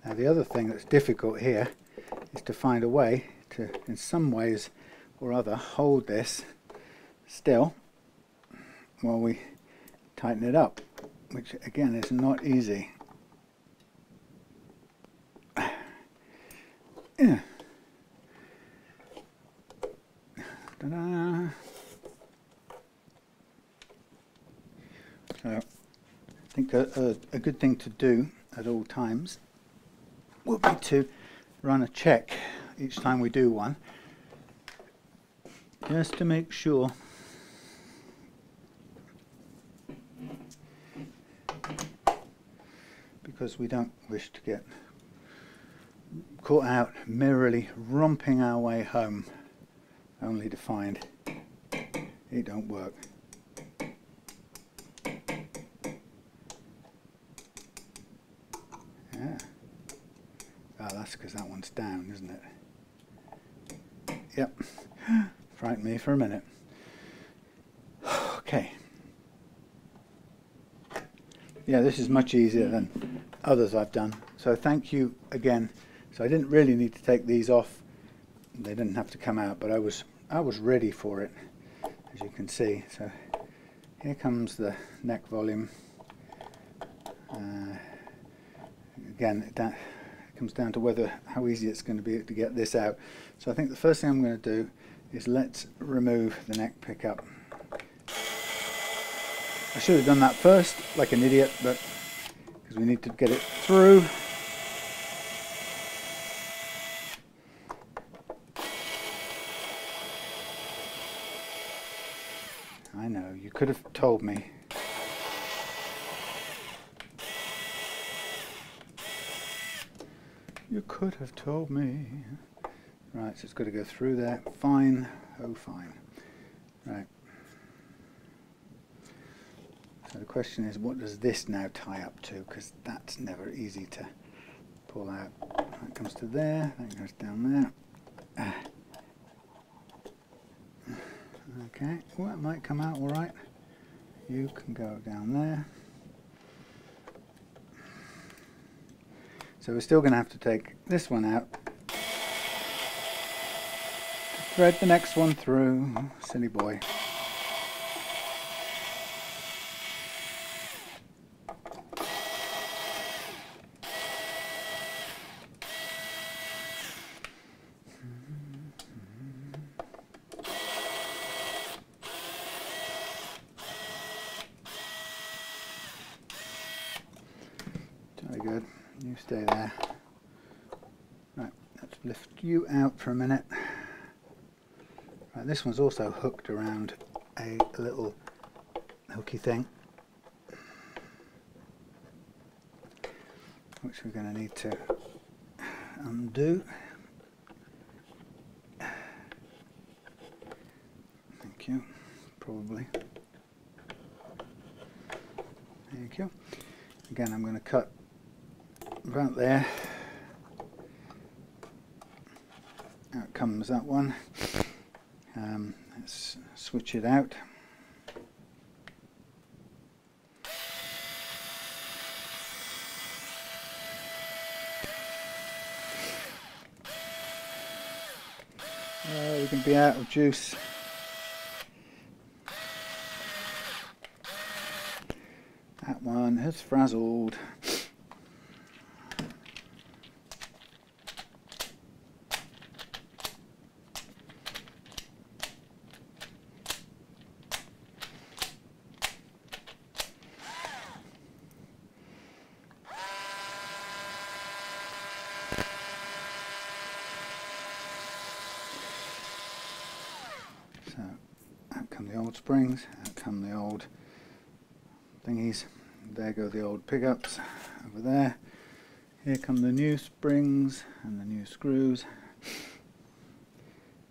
Now the other thing that's difficult here is to find a way to, in some ways or other, hold this still while we tighten it up, which again is not easy. Yeah. Ta-da. So I think a good thing to do at all times will be to run a check each time we do one, just to make sure because we don't wish to get caught out merrily romping our way home only to find it don't work. Yeah. Oh, that's because that one's down, isn't it? Yep. Frightened me for a minute. Okay. Yeah, this is much easier than others I've done. So thank you again. So I didn't really need to take these off. They didn't have to come out, but I was ready for it, as you can see. So here comes the neck volume. Again, that comes down to how easy it's going to be to get this out. So I think the first thing I'm going to do is let's remove the neck pickup. I should have done that first, like an idiot, but because we need to get it through. I know, you could have told me. You could have told me. Right, so it's got to go through there. Fine. Oh, fine. Right. So the question is, what does this now tie up to? Because that's never easy to pull out. That comes to there. That goes down there. Okay. Well, that might come out all right. You can go down there. So we're still going to have to take this one out. Thread the next one through. Silly boy. Very good. You stay there. Right, let's lift you out for a minute. Right, this one's also hooked around a little hooky thing, which we're going to need to undo. Thank you. Probably. Thank you. Again, I'm going to cut about there. Out comes that one. Let's switch it out. be out of juice. That one has frazzled. So out come the old springs, out come the old thingies. There go the old pickups over there. Here come the new springs and the new screws.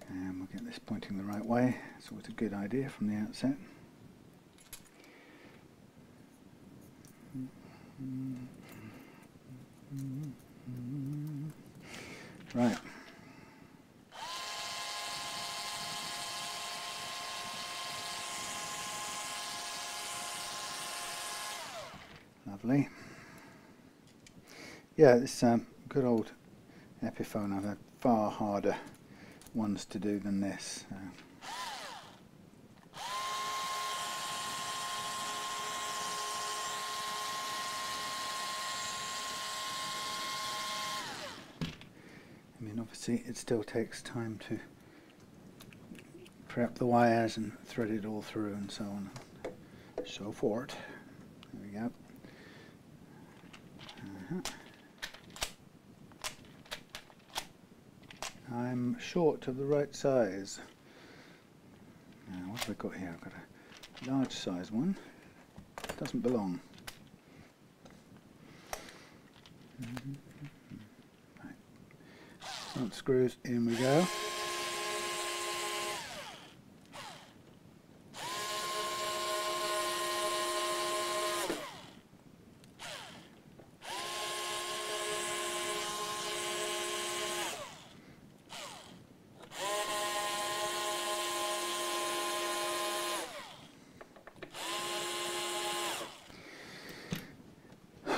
And we'll get this pointing the right way. It's always a good idea from the outset. Right. Lovely. Yeah, this good old Epiphone. I've had far harder ones to do than this. I mean, obviously it still takes time to prep the wires and thread it all through and so on and so forth. There we go. I'm short of the right size. Now, what have I got here? I've got a large size one. Doesn't belong. Right. Front screws, in we go.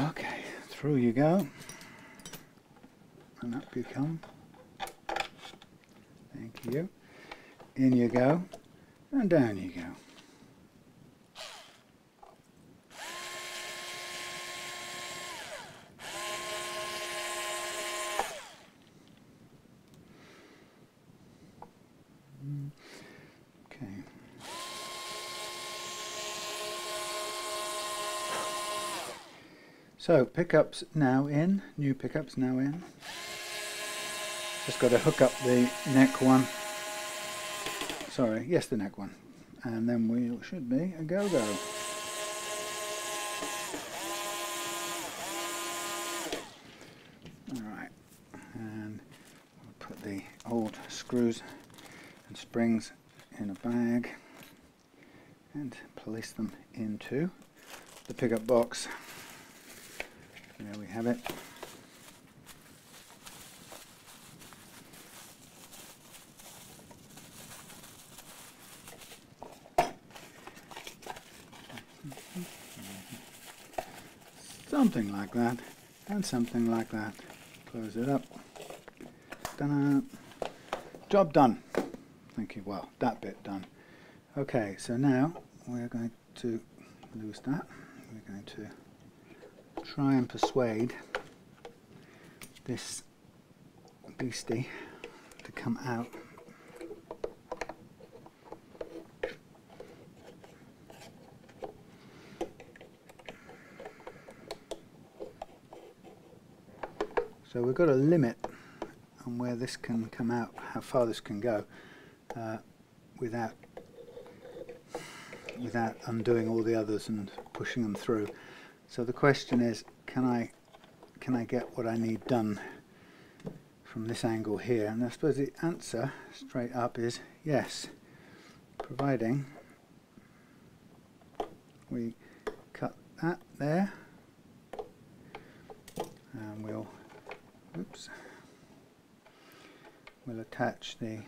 Okay, through you go, and up you come. Thank you. In you go, and down you go. Okay. So pickups now in, new pickups now in. Just got to hook up the neck one. Sorry, yes, the neck one. And then we should be a go-go. Alright, and we'll put the old screws and springs in a bag and place them into the pickup box. There we have it. Something like that, and something like that. Close it up. Ta-da! Job done. Thank you. Well, that bit done. Okay, so now we're going to lose that. We're going to try and persuade this beastie to come out. So we've got a limit on where this can come out, how far this can go, without undoing all the others and pushing them through. So the question is, can I get what I need done from this angle here? And I suppose the answer straight up is yes, providing we cut that there, and we'll attach the,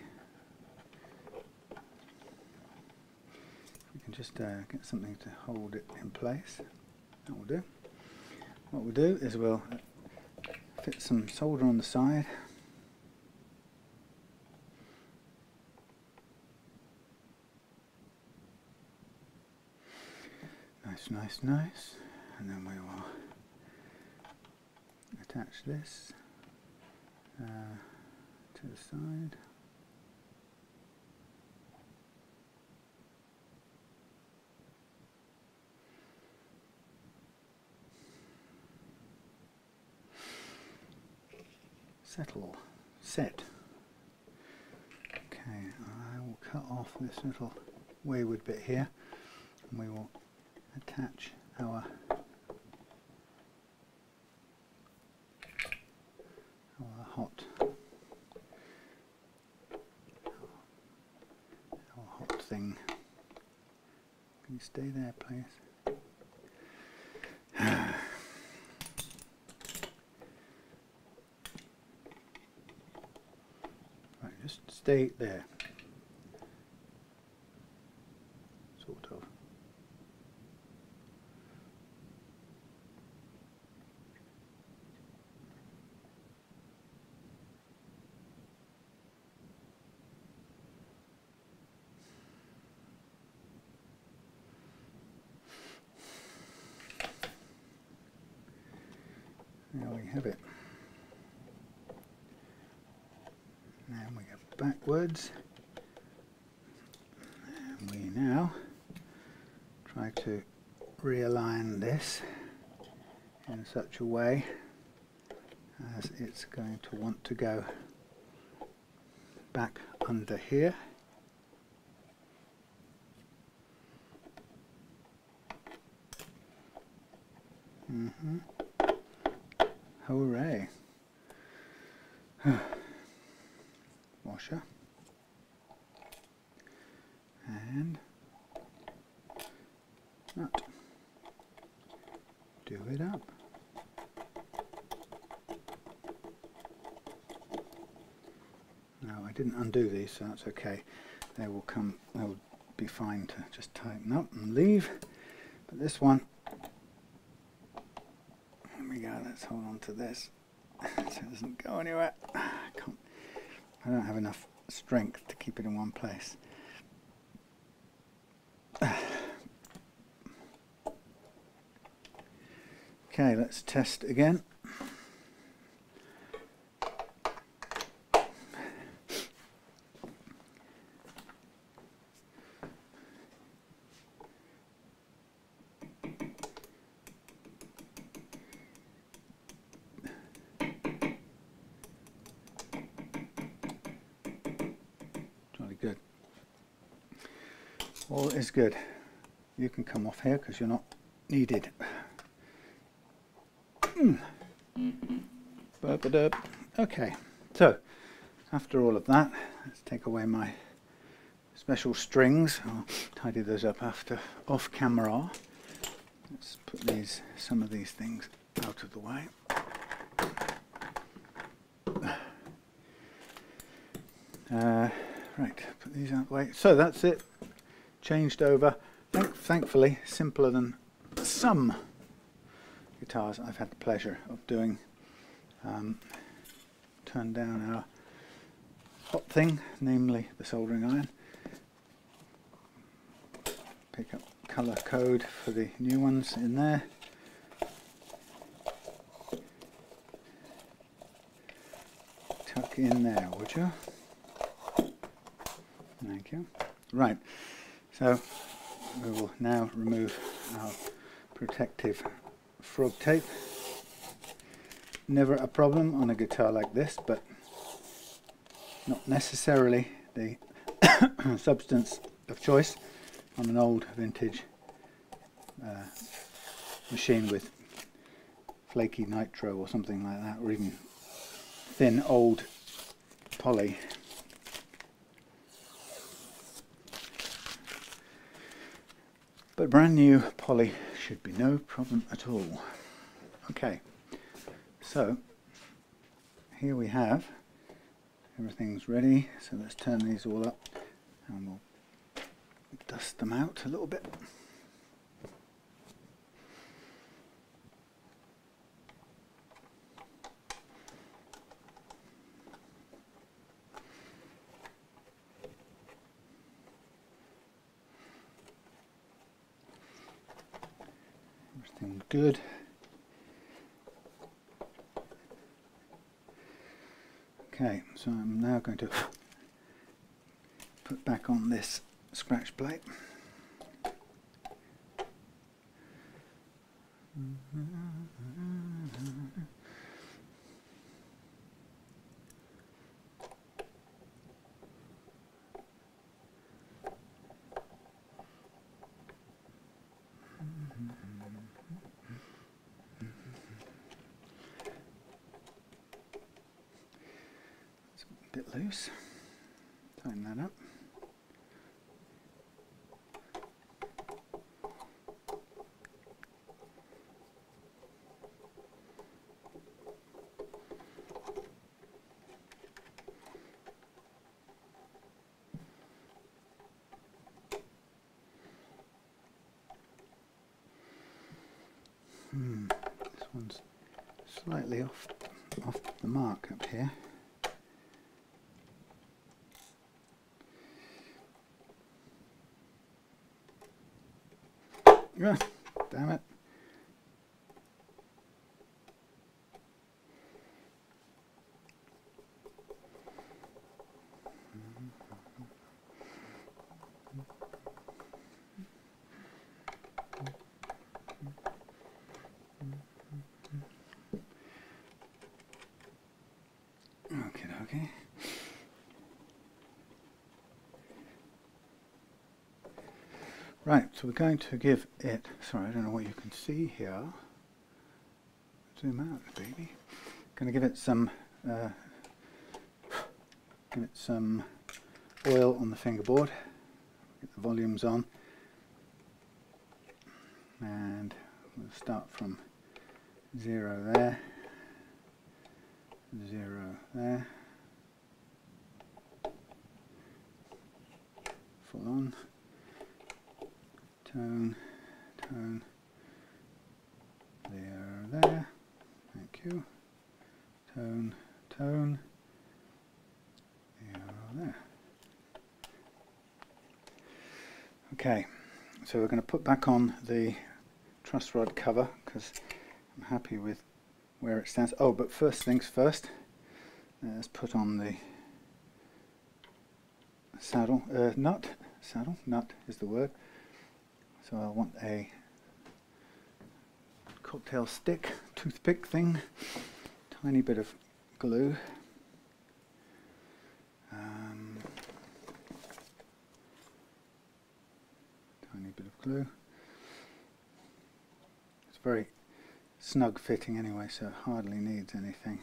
we can just get something to hold it in place. That will do. What we'll do is we'll fit some solder on the side, Nice. And then we will attach this to the side. Set. Okay, I will cut off this little wayward bit here, and we will attach our hot thing. Can you stay there, please? Right, just stay there. Sort of. There we have it. Now we go backwards, and we now try to realign this in such a way as it's going to want to go back under here. Hooray. Washer. And nut. Do it up. No, I didn't undo these, so that's okay. They will be fine to just tighten up and leave. But this one, there we go, let's hold on to this so it doesn't go anywhere. I don't have enough strength to keep it in one place. Okay, let's test again. Good. All is good. You can come off here because you're not needed. Okay, so after all of that, let's take away my special strings. I'll tidy those up after off camera. Let's put some of these things out of the way. Right, put these out of the way. So that's it. Changed over. Thankfully, simpler than some guitars I've had the pleasure of doing. Turn down our hot thing, namely the soldering iron. Pick up colour code for the new ones in there. Tuck in there, would you? Thank you. Right, so we will now remove our protective frog tape. Never a problem on a guitar like this, but not necessarily the substance of choice on an old vintage machine with flaky nitro or something like that, or even thin old poly. But brand new poly should be no problem at all. Okay, so here we have everything's ready. So let's turn these all up and we'll dust them out a little bit. looking good. Okay, so I'm now going to put back on this scratch plate. It's a bit loose. Tighten that up. This one's slightly off the mark up here. Yeah, damn it. Okay. Right, so we're going to give it, sorry, I don't know what you can see here. Zoom out, baby. Going to give it some oil on the fingerboard. Get the volumes on. And we'll start from 0 there, 0 there. Full on. Tone, tone, there, thank you. Tone, tone, there. Okay, so we're going to put back on the truss rod cover because I'm happy with where it stands. Oh, but first things first, let's put on the saddle, nut is the word. So I want a cocktail stick, toothpick thing, tiny bit of glue. Tiny bit of glue. It's very snug fitting anyway, so it hardly needs anything.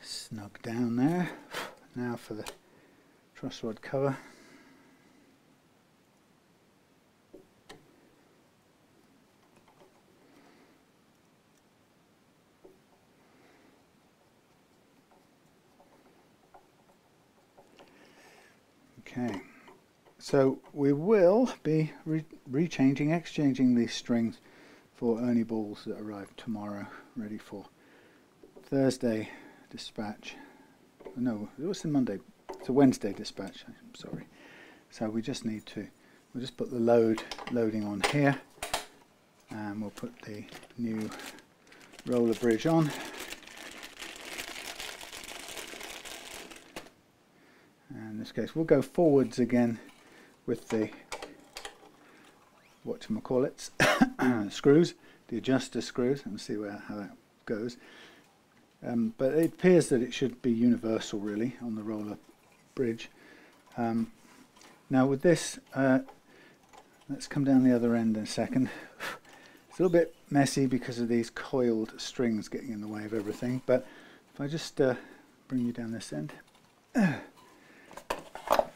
Snug down there. Now for the truss rod cover. Okay, so we will be exchanging these strings for Ernie balls that arrive tomorrow, ready for Thursday dispatch. No, it was the Monday. It's a Wednesday dispatch. I'm sorry. So we just need to. We'll just put the loading on here, and we'll put the new roller bridge on. And in this case, we'll go forwards again with the whatchamacallits screws, the adjuster screws, and see how that goes. But it appears that it should be universal really on the roller bridge. Now with this, let's come down the other end in a second. It's a little bit messy because of these coiled strings getting in the way of everything, but if I just bring you down this end,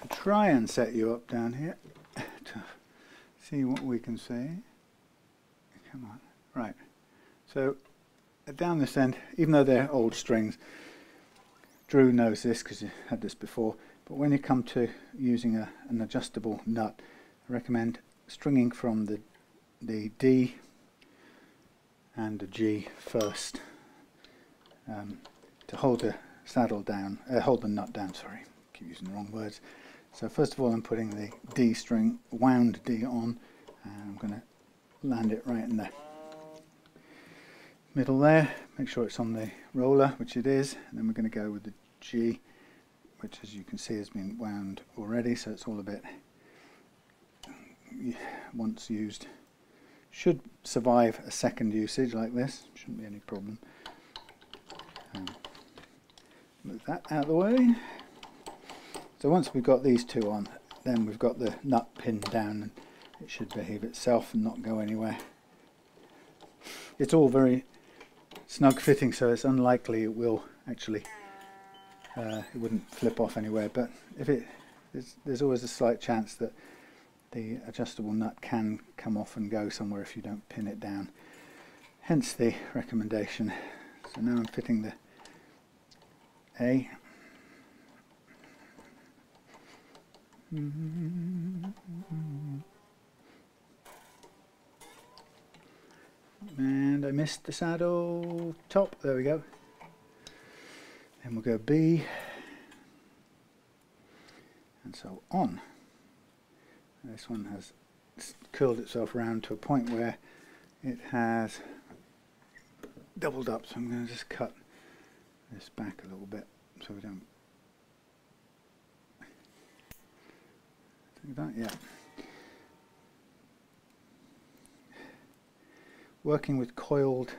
try and set you up down here to see what we can see. Come on. Right. So down this end, even though they're old strings, Drew knows this because you had this before, but when you come to using an adjustable nut, I recommend stringing from the D and a G first to hold the saddle down, hold the nut down, sorry, keep using the wrong words. So first of all I'm putting the D string, wound D on, and I'm going to land it right in the middle there, make sure it's on the roller, which it is, and then we're going to go with the G, which as you can see has been wound already, so it's all a bit, once used, should survive a second usage like this, shouldn't be any problem. Move that out of the way. So once we've got these two on, then we've got the nut pinned down and it should behave itself and not go anywhere. It's all very snug fitting, so it's unlikely it will actually, it wouldn't flip off anywhere, but if there's always a slight chance that the adjustable nut can come off and go somewhere if you don't pin it down. Hence the recommendation. So now I'm fitting the A. And I missed the saddle top, there we go. Then we'll go B, and so on. This one has curled itself around to a point where it has doubled up, so I'm going to just cut this back a little bit so we don't do that. Yeah. Working with coiled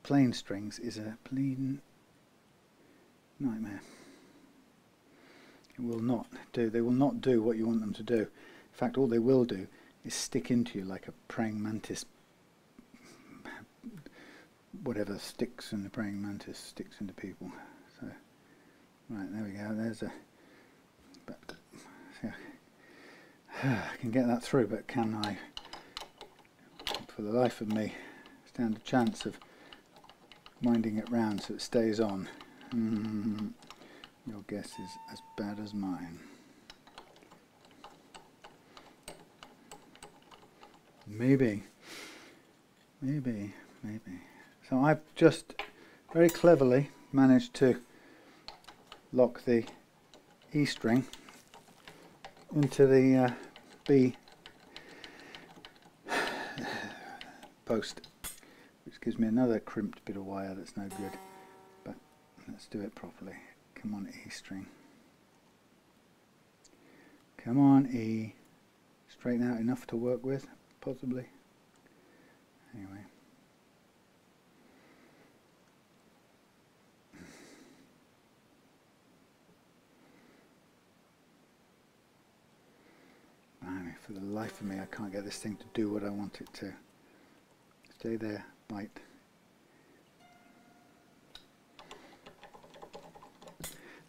plain strings is a plain nightmare. It will not do. They will not do what you want them to do. In fact, all they will do is stick into you like a praying mantis. Whatever sticks in the praying mantis sticks into people. So, right, there we go. There's a. But yeah, I can get that through, but can I, for the life of me, stand a chance of winding it round so it stays on? Your guess is as bad as mine. Maybe. So I've just very cleverly managed to lock the E string into the B post, which gives me another crimped bit of wire that's no good, but let's do it properly. Come on, E string. Come on, E. Straighten out enough to work with, possibly. Anyway. For the life of me, I can't get this thing to do what I want it to. Stay there, bite.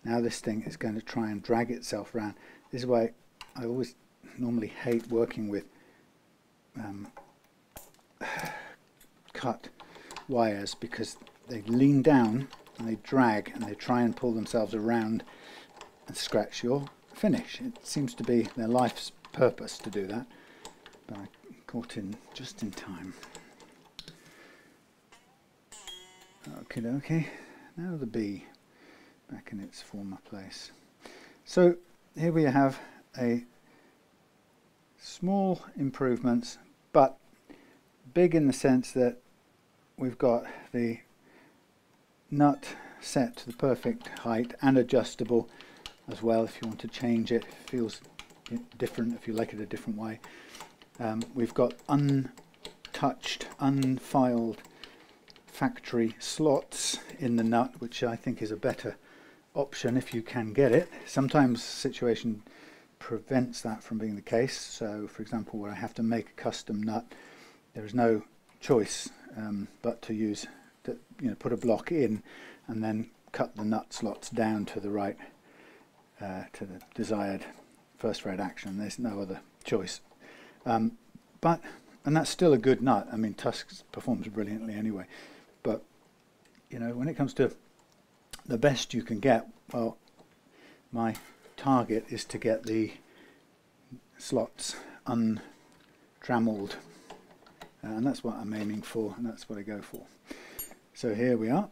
Now this thing is going to try and drag itself around. This is why I always normally hate working with cut wires, because they lean down and they drag and they try and pull themselves around and scratch your finish. It seems to be their life's purpose to do that, but I caught in just in time. Okay, now the B back in its former place. So here we have a small improvements, but big in the sense that we've got the nut set to the perfect height and adjustable as well if you want to change it. It feels different if you like it a different way. We've got untouched, unfiled factory slots in the nut, which I think is a better option if you can get it. Sometimes the situation prevents that from being the case. So for example, where I have to make a custom nut, there is no choice but to use, put a block in and then cut the nut slots down to the right, to the desired first rate action. There's no other choice. And that's still a good nut. I mean, Tusk performs brilliantly anyway. But when it comes to the best you can get, well, my target is to get the slots untrammeled and that's what I'm aiming for, and that's what I go for. So here we are.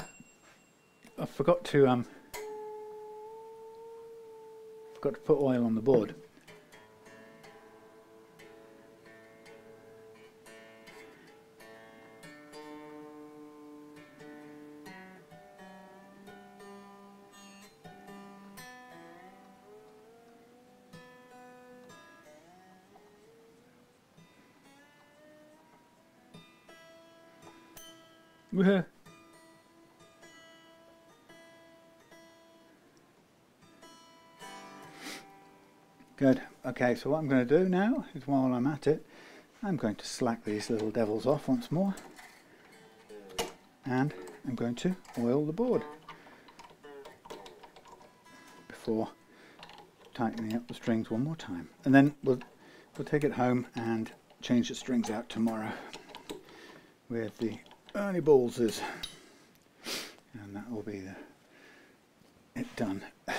I forgot to put oil on the board. Woohoo! Good. Okay, so what I'm going to do now is, while I'm at it, I'm going to slack these little devils off once more, and I'm going to oil the board before tightening up the strings one more time, and then we'll take it home and change the strings out tomorrow with the Ernie Ballses, and that will be it done. Oh,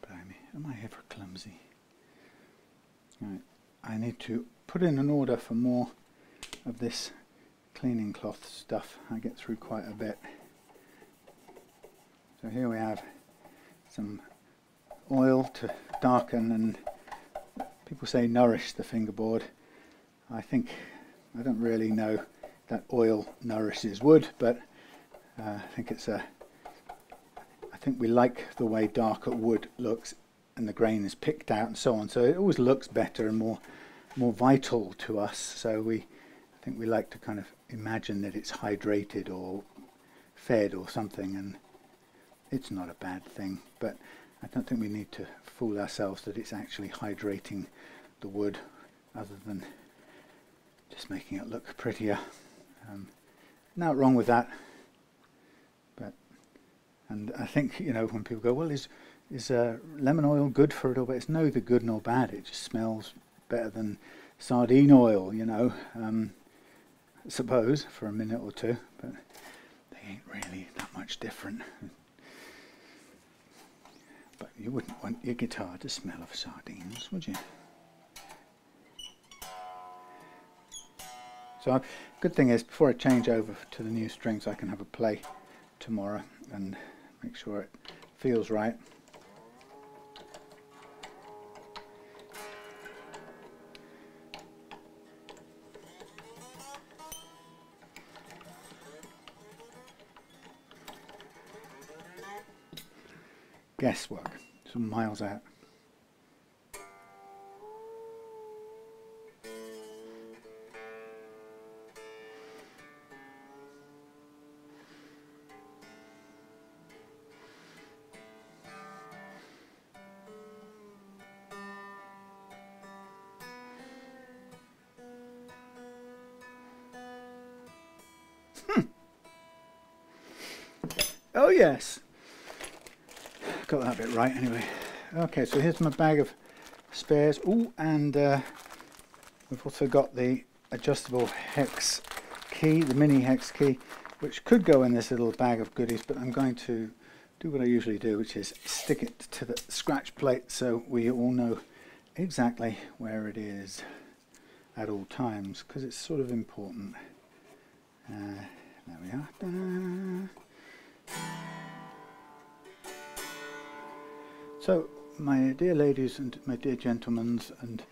blimey, am I ever clumsy? Right, I need to put in an order for more of this cleaning cloth stuff. I get through quite a bit. So here we have some oil to darken and, people say, nourish the fingerboard. I don't really know that oil nourishes wood, but I think we like the way darker wood looks, and the grain is picked out and so on, so it always looks better and more vital to us. So I think we like to kind of imagine that it's hydrated or fed or something, and it's not a bad thing, but I don't think we need to fool ourselves that it's actually hydrating the wood, other than just making it look prettier. Nothing wrong with that. And I think, you know, when people go, well, is lemon oil good for it all? But it's neither good nor bad. It just smells better than sardine oil, you know. I suppose for a minute or two, but they ain't really that much different. But you wouldn't want your guitar to smell of sardines, would you? So, good thing is, before I change over to the new strings, I can have a play tomorrow and make sure it feels right. Guesswork, some miles out. Oh yes, got that bit right anyway. Okay, so here's my bag of spares. Oh, and we've also got the adjustable hex key, the mini hex key, which could go in this little bag of goodies, but I'm going to do what I usually do, which is stick it to the scratch plate so we all know exactly where it is at all times, because it's sort of important. There we are. Ta-da. So, my dear ladies and my dear gentlemen and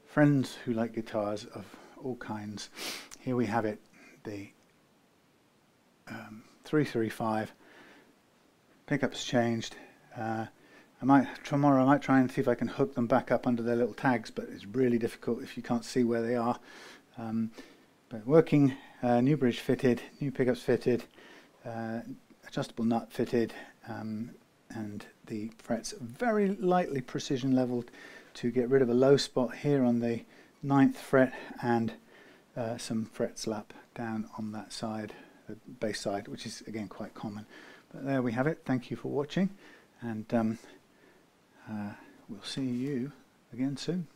friends who like guitars of all kinds, here we have it, the 335. Pickups changed. Tomorrow I might try and see if I can hook them back up under their little tags, but it's really difficult if you can't see where they are. But working, new bridge fitted, new pickups fitted, adjustable nut fitted, and the frets very lightly precision leveled to get rid of a low spot here on the 9th fret, and some fret slap down on that side, the bass side, which is again quite common. But there we have it. Thank you for watching, and we'll see you again soon.